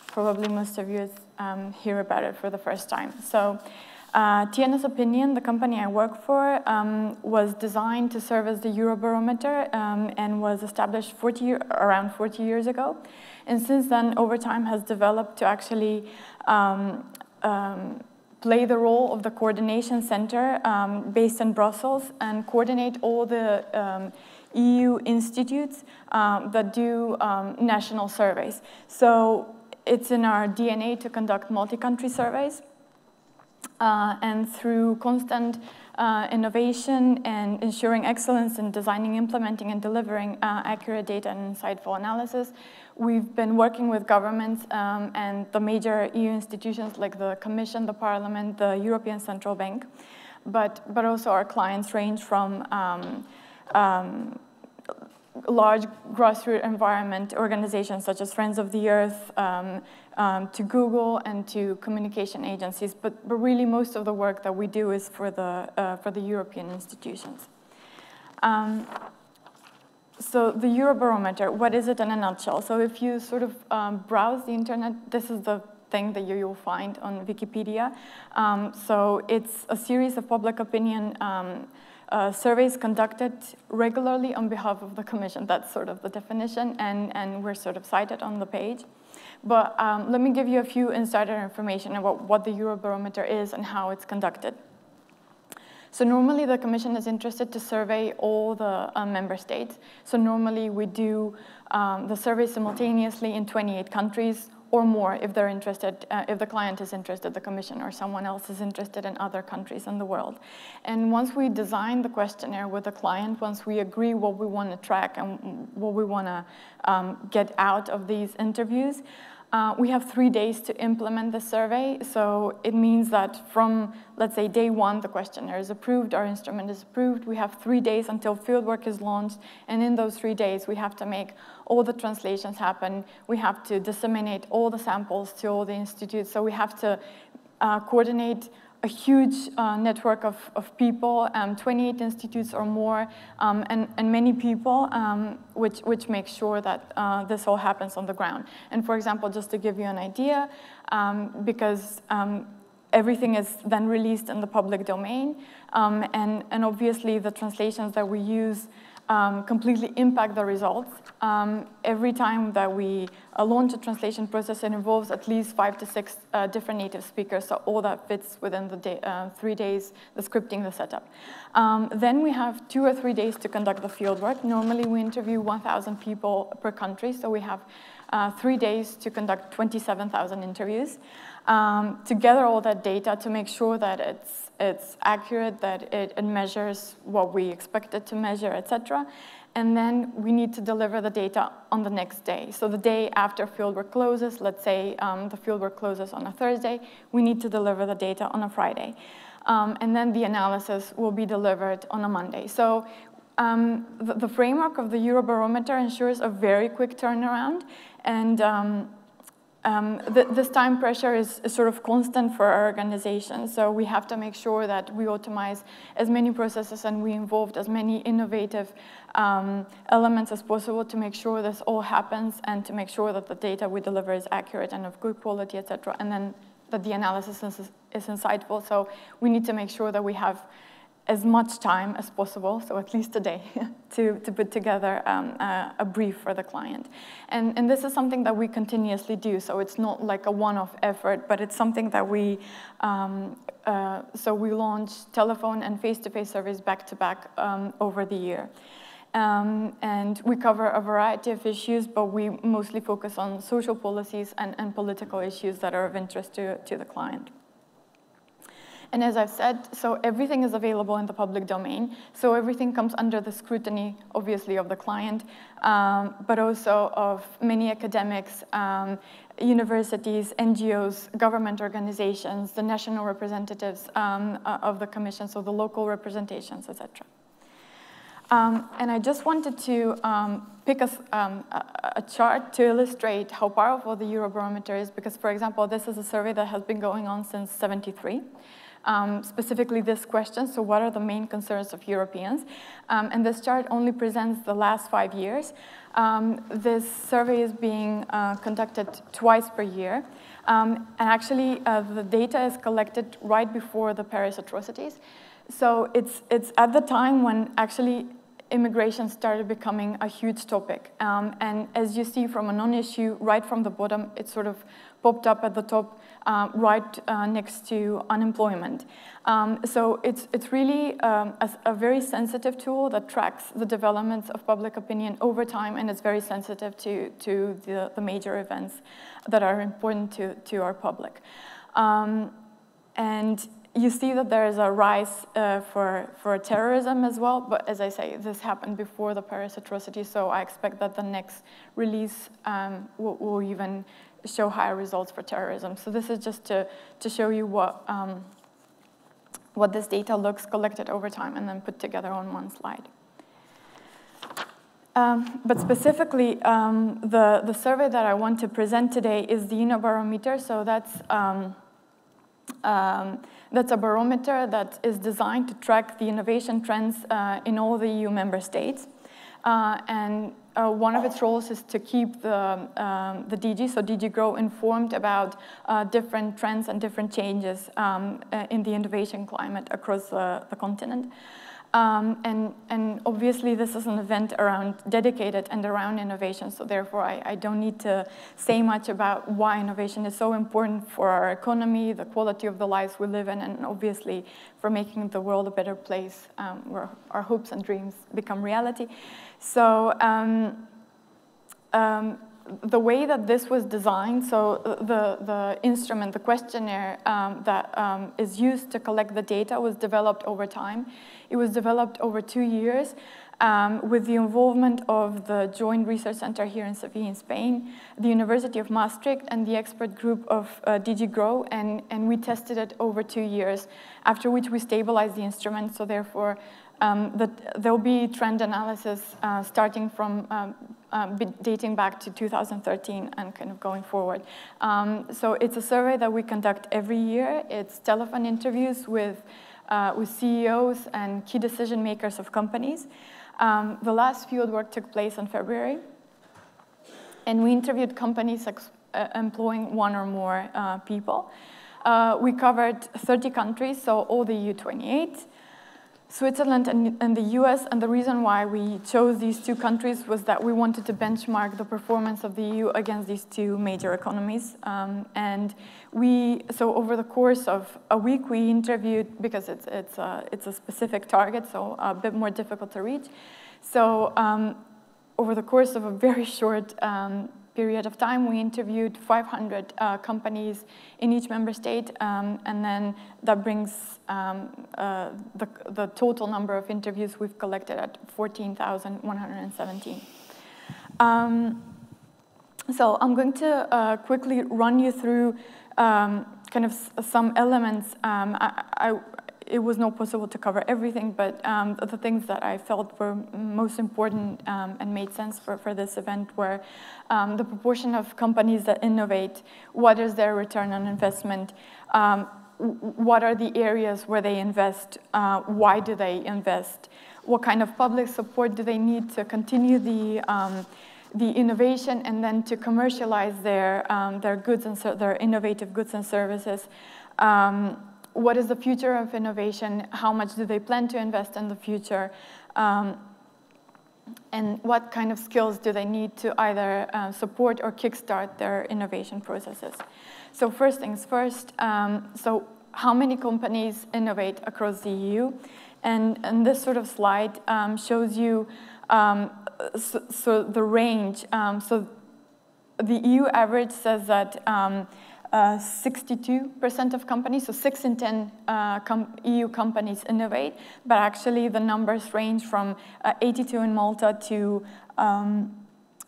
Probably most of you hear about it for the first time. So TNS Opinion, the company I work for, was designed to serve as the Eurobarometer and was established around 40 years ago. And since then, over time, has developed to actually play the role of the coordination center based in Brussels and coordinate all the EU institutes that do national surveys. So it's in our DNA to conduct multi-country surveys. And through constant innovation and ensuring excellence in designing, implementing, and delivering accurate data and insightful analysis, we've been working with governments and the major EU institutions like the Commission, the Parliament, the European Central Bank, but also our clients range from large grassroots environment organizations such as Friends of the Earth, to Google and to communication agencies, but really most of the work that we do is for the European institutions. So the Eurobarometer, what is it in a nutshell? So if you sort of browse the internet, this is the thing that you'll find on Wikipedia. So it's a series of public opinion surveys conducted regularly on behalf of the Commission. That's sort of the definition, and we're sort of cited on the page. But let me give you a few insider information about what the Eurobarometer is and how it's conducted. So normally the Commission is interested to survey all the member states. So normally we do the survey simultaneously in 28 countries or more if they're interested, if the client is interested, the Commission or someone else is interested in other countries in the world. And once we design the questionnaire with the client, once we agree what we want to track and what we want to get out of these interviews, we have 3 days to implement the survey. So it means that from, let's say, day one, the questionnaire is approved, our instrument is approved. We have 3 days until fieldwork is launched. And in those 3 days, we have to make all the translations happen. We have to disseminate all the samples to all the institutes. So we have to coordinate a huge network of people, 28 institutes or more, and many people, which makes sure that this all happens on the ground. And for example, just to give you an idea, because everything is then released in the public domain, and obviously the translations that we use completely impact the results. Every time that we launch a translation process, it involves at least 5 to 6 different native speakers, so all that fits within the 3 days, the scripting, the setup. Then we have 2 or 3 days to conduct the fieldwork. Normally we interview 1,000 people per country, so we have 3 days to conduct 27,000 interviews. To gather all that data to make sure that it's accurate, that it measures what we expect it to measure, etc. And then we need to deliver the data on the next day. So the day after fieldwork closes, let's say the fieldwork closes on a Thursday, we need to deliver the data on a Friday. And then the analysis will be delivered on a Monday. So the framework of the Eurobarometer ensures a very quick turnaround, and this time pressure is sort of constant for our organization. So we have to make sure that we automate as many processes and we involved as many innovative elements as possible to make sure this all happens and to make sure that the data we deliver is accurate and of good quality, etc. And then that the analysis is insightful. So we need to make sure that we have as much time as possible, so at least a day, to put together a brief for the client. And this is something that we continuously do, so it's not like a one-off effort, but it's something that we, so we launch telephone and face-to-face surveys back-to-back over the year. And we cover a variety of issues, but we mostly focus on social policies and political issues that are of interest to the client. And as I've said, so everything is available in the public domain. So everything comes under the scrutiny, obviously, of the client, but also of many academics, universities, NGOs, government organizations, the national representatives of the Commission, so the local representations, etc. And I just wanted to pick a chart to illustrate how powerful the Eurobarometer is, because, for example, this is a survey that has been going on since '73. Specifically this question, so what are the main concerns of Europeans? And this chart only presents the last 5 years. This survey is being conducted twice per year. And actually, the data is collected right before the Paris atrocities. So it's at the time when actually immigration started becoming a huge topic. And as you see from a non-issue, right from the bottom, it sort of popped up at the top, right next to unemployment. So it's really a very sensitive tool that tracks the developments of public opinion over time, and it's very sensitive to the major events that are important to our public. And you see that there is a rise for terrorism as well, but as I say, this happened before the Paris atrocities, so I expect that the next release will even show higher results for terrorism. So this is just to show you what this data looks collected over time and then put together on one slide. But specifically, the survey that I want to present today is the Innobarometer. So that's a barometer that is designed to track the innovation trends in all the EU member states. And one of its roles is to keep the DG, so DG Grow, informed about different trends and different changes in the innovation climate across the continent. And obviously this is an event dedicated and around innovation, so therefore I don't need to say much about why innovation is so important for our economy, the quality of the lives we live in, and obviously for making the world a better place where our hopes and dreams become reality. So the way that this was designed, so the instrument, the questionnaire that is used to collect the data was developed over time. It was developed over 2 years with the involvement of the Joint Research Center here in Seville in Spain, the University of Maastricht, and the expert group of DG Grow, and we tested it over 2 years, after which we stabilized the instrument, so therefore there'll be trend analysis starting from dating back to 2013 and kind of going forward. So it's a survey that we conduct every year. It's telephone interviews with CEOs and key decision makers of companies. The last field work took place in February, and we interviewed companies employing 1 or more people. We covered 30 countries, so all the EU 28, Switzerland and the US, and the reason why we chose these 2 countries was that we wanted to benchmark the performance of the EU against these 2 major economies. So over the course of a week, we interviewed, because it's a specific target, so a bit more difficult to reach. So over the course of a very short period of time, we interviewed 500 companies in each member state, and then that brings the total number of interviews we've collected at 14,117. So I'm going to quickly run you through kind of some elements. It was not possible to cover everything, but the things that I felt were most important and made sense for this event were the proportion of companies that innovate, what is their return on investment, what are the areas where they invest, why do they invest, what kind of public support do they need to continue the innovation and then to commercialize their goods and their innovative goods and services. What is the future of innovation? How much do they plan to invest in the future? And what kind of skills do they need to either support or kickstart their innovation processes? So first things first, so how many companies innovate across the EU? And this sort of slide shows you so the range. So the EU average says that 62% of companies, so 6 in 10 EU companies innovate, but actually the numbers range from 82 in Malta to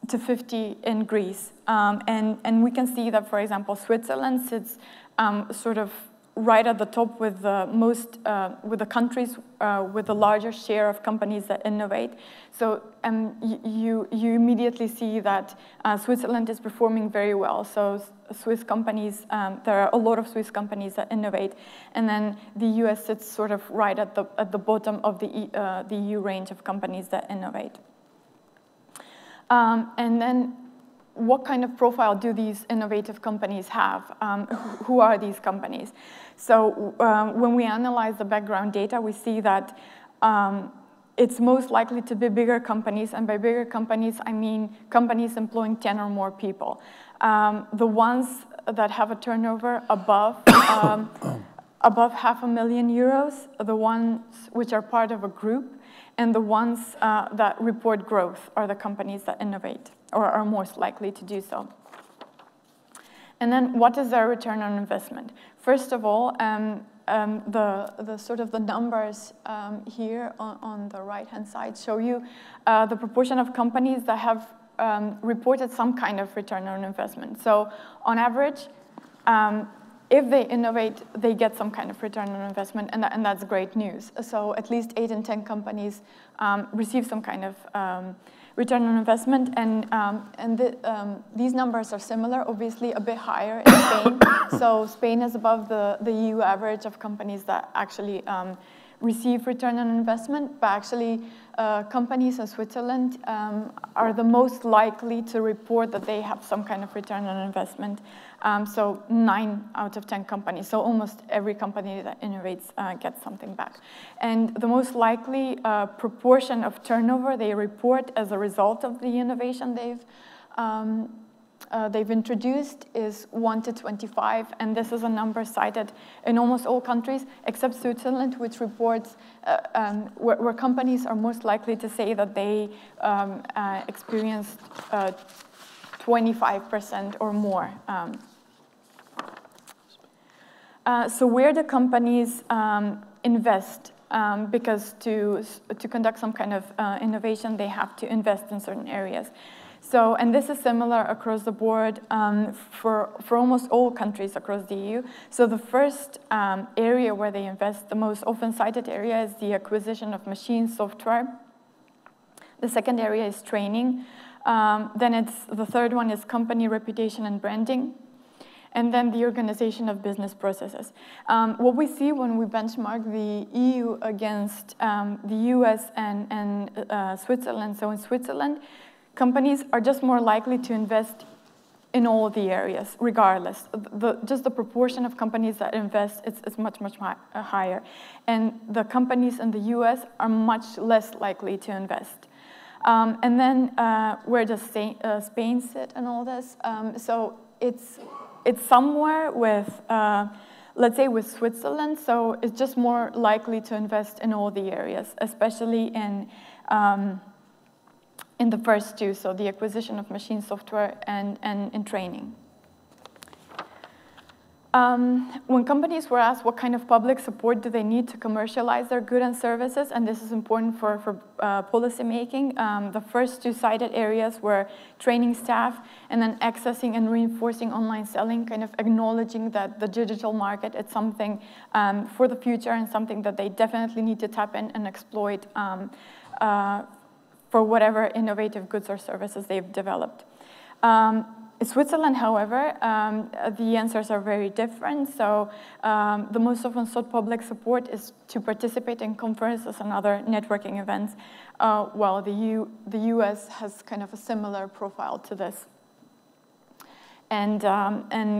50 in Greece. And we can see that, for example, Switzerland sits sort of right at the top with the most, with the countries with the largest share of companies that innovate. So you immediately see that Switzerland is performing very well. So Swiss companies, there are a lot of Swiss companies that innovate, and then the US sits sort of right at the bottom of the EU range of companies that innovate. And then, what kind of profile do these innovative companies have? Who are these companies? So when we analyze the background data, we see that it's most likely to be bigger companies, and by bigger companies, I mean companies employing 10 or more people. The ones that have a turnover above €500,000, the ones which are part of a group, and the ones that report growth are the companies that innovate, or are most likely to do so. And then, what is their return on investment? First of all, the sort of the numbers here on the right-hand side show you the proportion of companies that have reported some kind of return on investment. So, on average, if they innovate, they get some kind of return on investment, and that's great news. So at least 8 in 10 companies receive some kind of return on investment, and these numbers are similar, obviously a bit higher in Spain. So Spain is above the EU average of companies that actually receive return on investment, but actually companies in Switzerland are the most likely to report that they have some kind of return on investment. So 9 out of 10 companies, so almost every company that innovates gets something back. And the most likely proportion of turnover they report as a result of the innovation they've introduced is 1 to 25, and this is a number cited in almost all countries except Switzerland, which reports where companies are most likely to say that they experienced 25% or more. So where do companies invest? Because to conduct some kind of innovation, they have to invest in certain areas. So, and this is similar across the board for almost all countries across the EU. So the first area where they invest, the most often cited area, is the acquisition of machine software. The second area is training. Then the third one is company reputation and branding. And then the organization of business processes. What we see when we benchmark the EU against the US and Switzerland, so in Switzerland, companies are just more likely to invest in all the areas, regardless. Just the proportion of companies that invest is much, much higher. And the companies in the US are much less likely to invest. And then where does Spain sit in all this? So it's somewhere with, let's say, with Switzerland. So it's just more likely to invest in all the areas, especially in the first two, so the acquisition of machine software and in training. When companies were asked what kind of public support do they need to commercialize their goods and services, and this is important for policy making, the first two cited areas were training staff and then accessing and reinforcing online selling, kind of acknowledging that the digital market is something for the future and something that they definitely need to tap in and exploit for whatever innovative goods or services they've developed. In Switzerland, however, the answers are very different. So the most often sought public support is to participate in conferences and other networking events, while the US has kind of a similar profile to this. And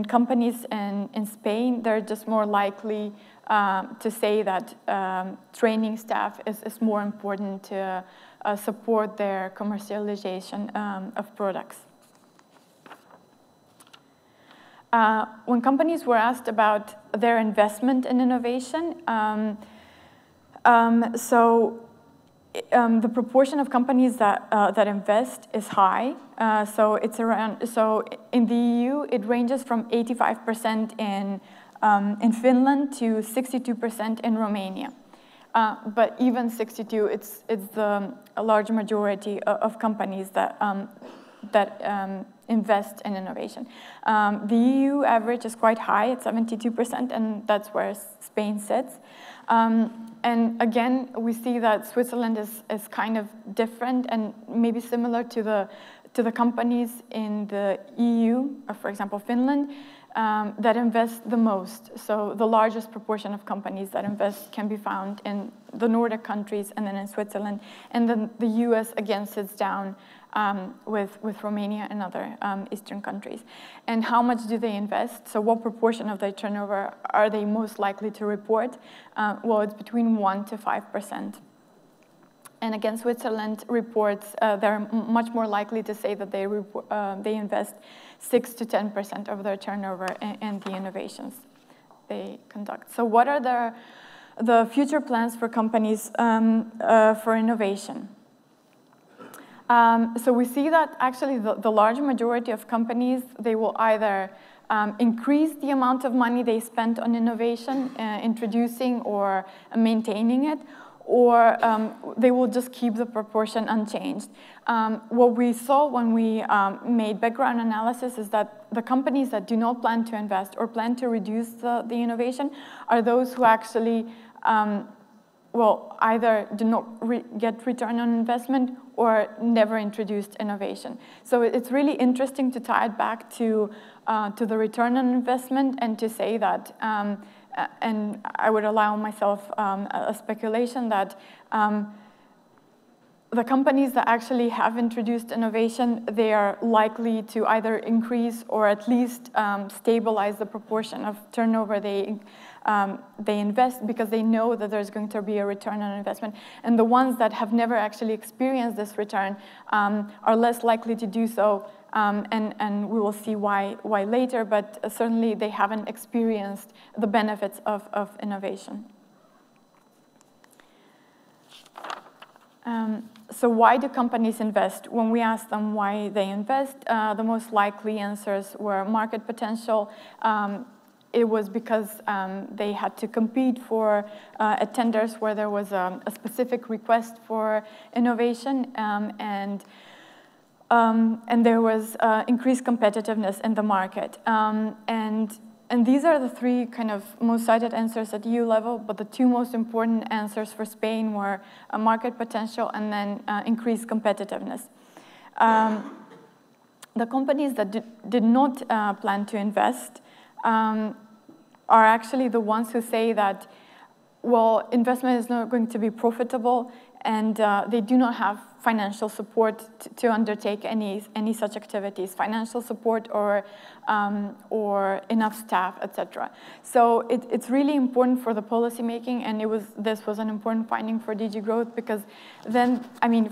companies in Spain, they're just more likely to say that training staff is more important to support their commercialization of products. When companies were asked about their investment in innovation, the proportion of companies that invest is high. So it's around. So in the EU, it ranges from 85% in Finland to 62% in Romania. But even 62, it's a large majority of companies that invest in innovation. The EU average is quite high at 72%, and that's where Spain sits. And again, we see that Switzerland is kind of different and maybe similar to the companies in the EU, for example, Finland, that invest the most. So the largest proportion of companies that invest can be found in the Nordic countries and then in Switzerland. And then the US again sits down with Romania and other Eastern countries. And how much do they invest? So what proportion of their turnover are they most likely to report? Well, it's between 1 to 5%. And again, Switzerland reports they're much more likely to say that they invest 6 to 10% of their turnover in the innovations they conduct. So what are the future plans for companies for innovation? So we see that actually the large majority of companies, they will either increase the amount of money they spend on innovation, introducing or maintaining it, or they will just keep the proportion unchanged. What we saw when we made background analysis is that the companies that do not plan to invest or plan to reduce the innovation are those who actually either do not get return on investment or never introduced innovation. So it's really interesting to tie it back to the return on investment and to say that and I would allow myself a speculation that the companies that actually have introduced innovation, they are likely to either increase or at least stabilize the proportion of turnover they invest, because they know that there's going to be a return on investment. And the ones that have never actually experienced this return are less likely to do so, and we will see why later, but certainly they haven't experienced the benefits of innovation. So why do companies invest? When we asked them why they invest, the most likely answers were market potential. It was because they had to compete for at tenders where there was a specific request for innovation, and there was increased competitiveness in the market. And these are the three kind of most cited answers at EU level, but the two most important answers for Spain were market potential and then increased competitiveness. The companies that did not plan to invest are actually the ones who say that, well, investment is not going to be profitable, and they do not have financial support to undertake any such activities, financial support or enough staff, etc. So it's really important for the policy making, and this was an important finding for DG Growth, because then, I mean,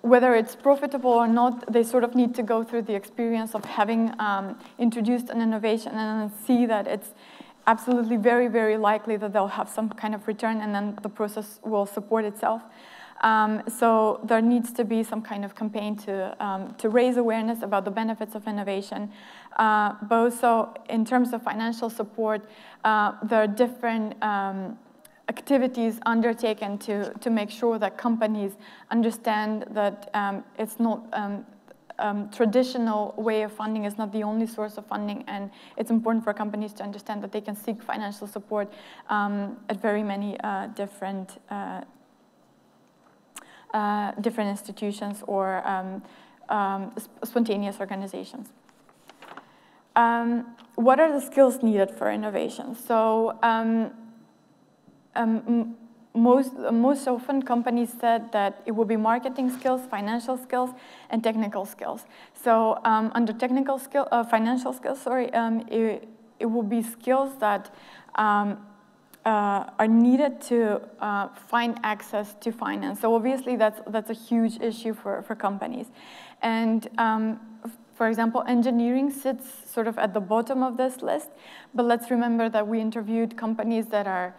whether it's profitable or not, they sort of need to go through the experience of having introduced an innovation and then see that it's absolutely very, very likely that they'll have some kind of return, and then the process will support itself. So there needs to be some kind of campaign to raise awareness about the benefits of innovation. But also, in terms of financial support, there are different activities undertaken to make sure that companies understand that it's not traditional way of funding is not the only source of funding, and it's important for companies to understand that they can seek financial support at very many different institutions or spontaneous organizations. What are the skills needed for innovation? So most often companies said that it will be marketing skills, financial skills, and technical skills. So under technical skill, financial skills, sorry, it will be skills that are needed to find access to finance. So obviously that's a huge issue for companies. And for example, engineering sits sort of at the bottom of this list, but let's remember that we interviewed companies that are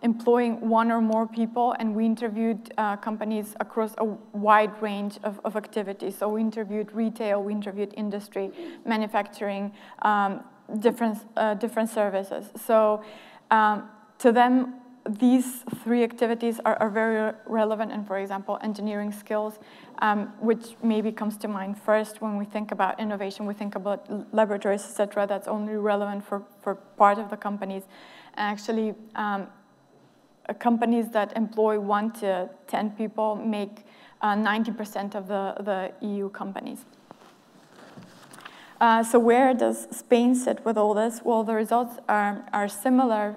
employing one or more people, and we interviewed companies across a wide range of activities. So we interviewed retail, we interviewed industry, manufacturing, different services. So to them, these three activities are very relevant, and for example, engineering skills, which maybe comes to mind first when we think about innovation, we think about laboratories, etc. That's only relevant for part of the companies. And actually, companies that employ 1 to 10 people make 90% of the EU companies. So where does Spain sit with all this? Well, the results are similar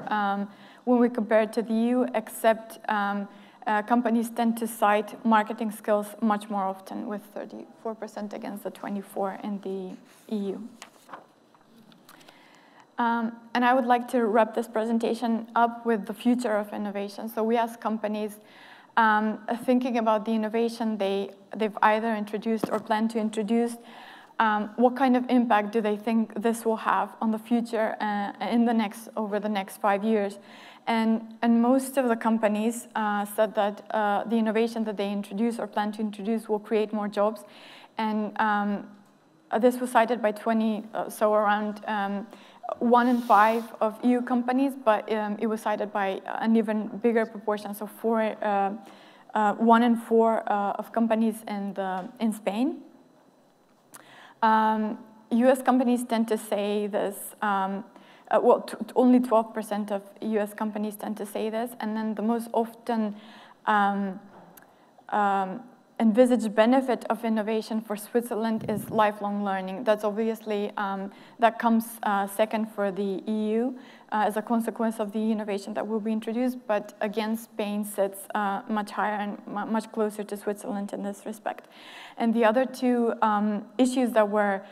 when we compare it to the EU, except companies tend to cite marketing skills much more often, with 34% against the 24% in the EU. And I would like to wrap this presentation up with the future of innovation. So we asked companies thinking about the innovation they've either introduced or plan to introduce, what kind of impact do they think this will have on the future over the next 5 years? And most of the companies said that the innovation that they introduce or plan to introduce will create more jobs. And this was cited by so around 1 in 5 of EU companies, but it was cited by an even bigger proportion, so 1 in 4 of companies in Spain. US companies tend to say this, only 12% of US companies tend to say this, and then the most often envisaged benefit of innovation for Switzerland is lifelong learning. That's obviously, that comes second for the EU as a consequence of the innovation that will be introduced, but again, Spain sits much higher and much closer to Switzerland in this respect. And the other two issues that were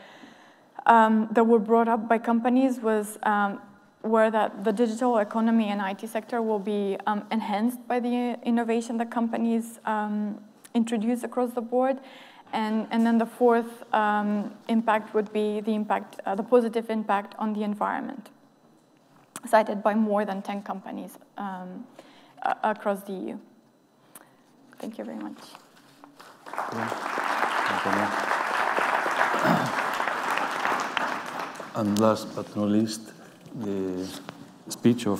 brought up by companies were that the digital economy and IT sector will be enhanced by the innovation that companies introduce across the board. And then the fourth impact would be the positive impact on the environment, cited by more than 10 companies across the EU. Thank you very much. And last but not least, the speech of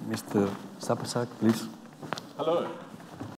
Mr. Sappersack, please. Hello.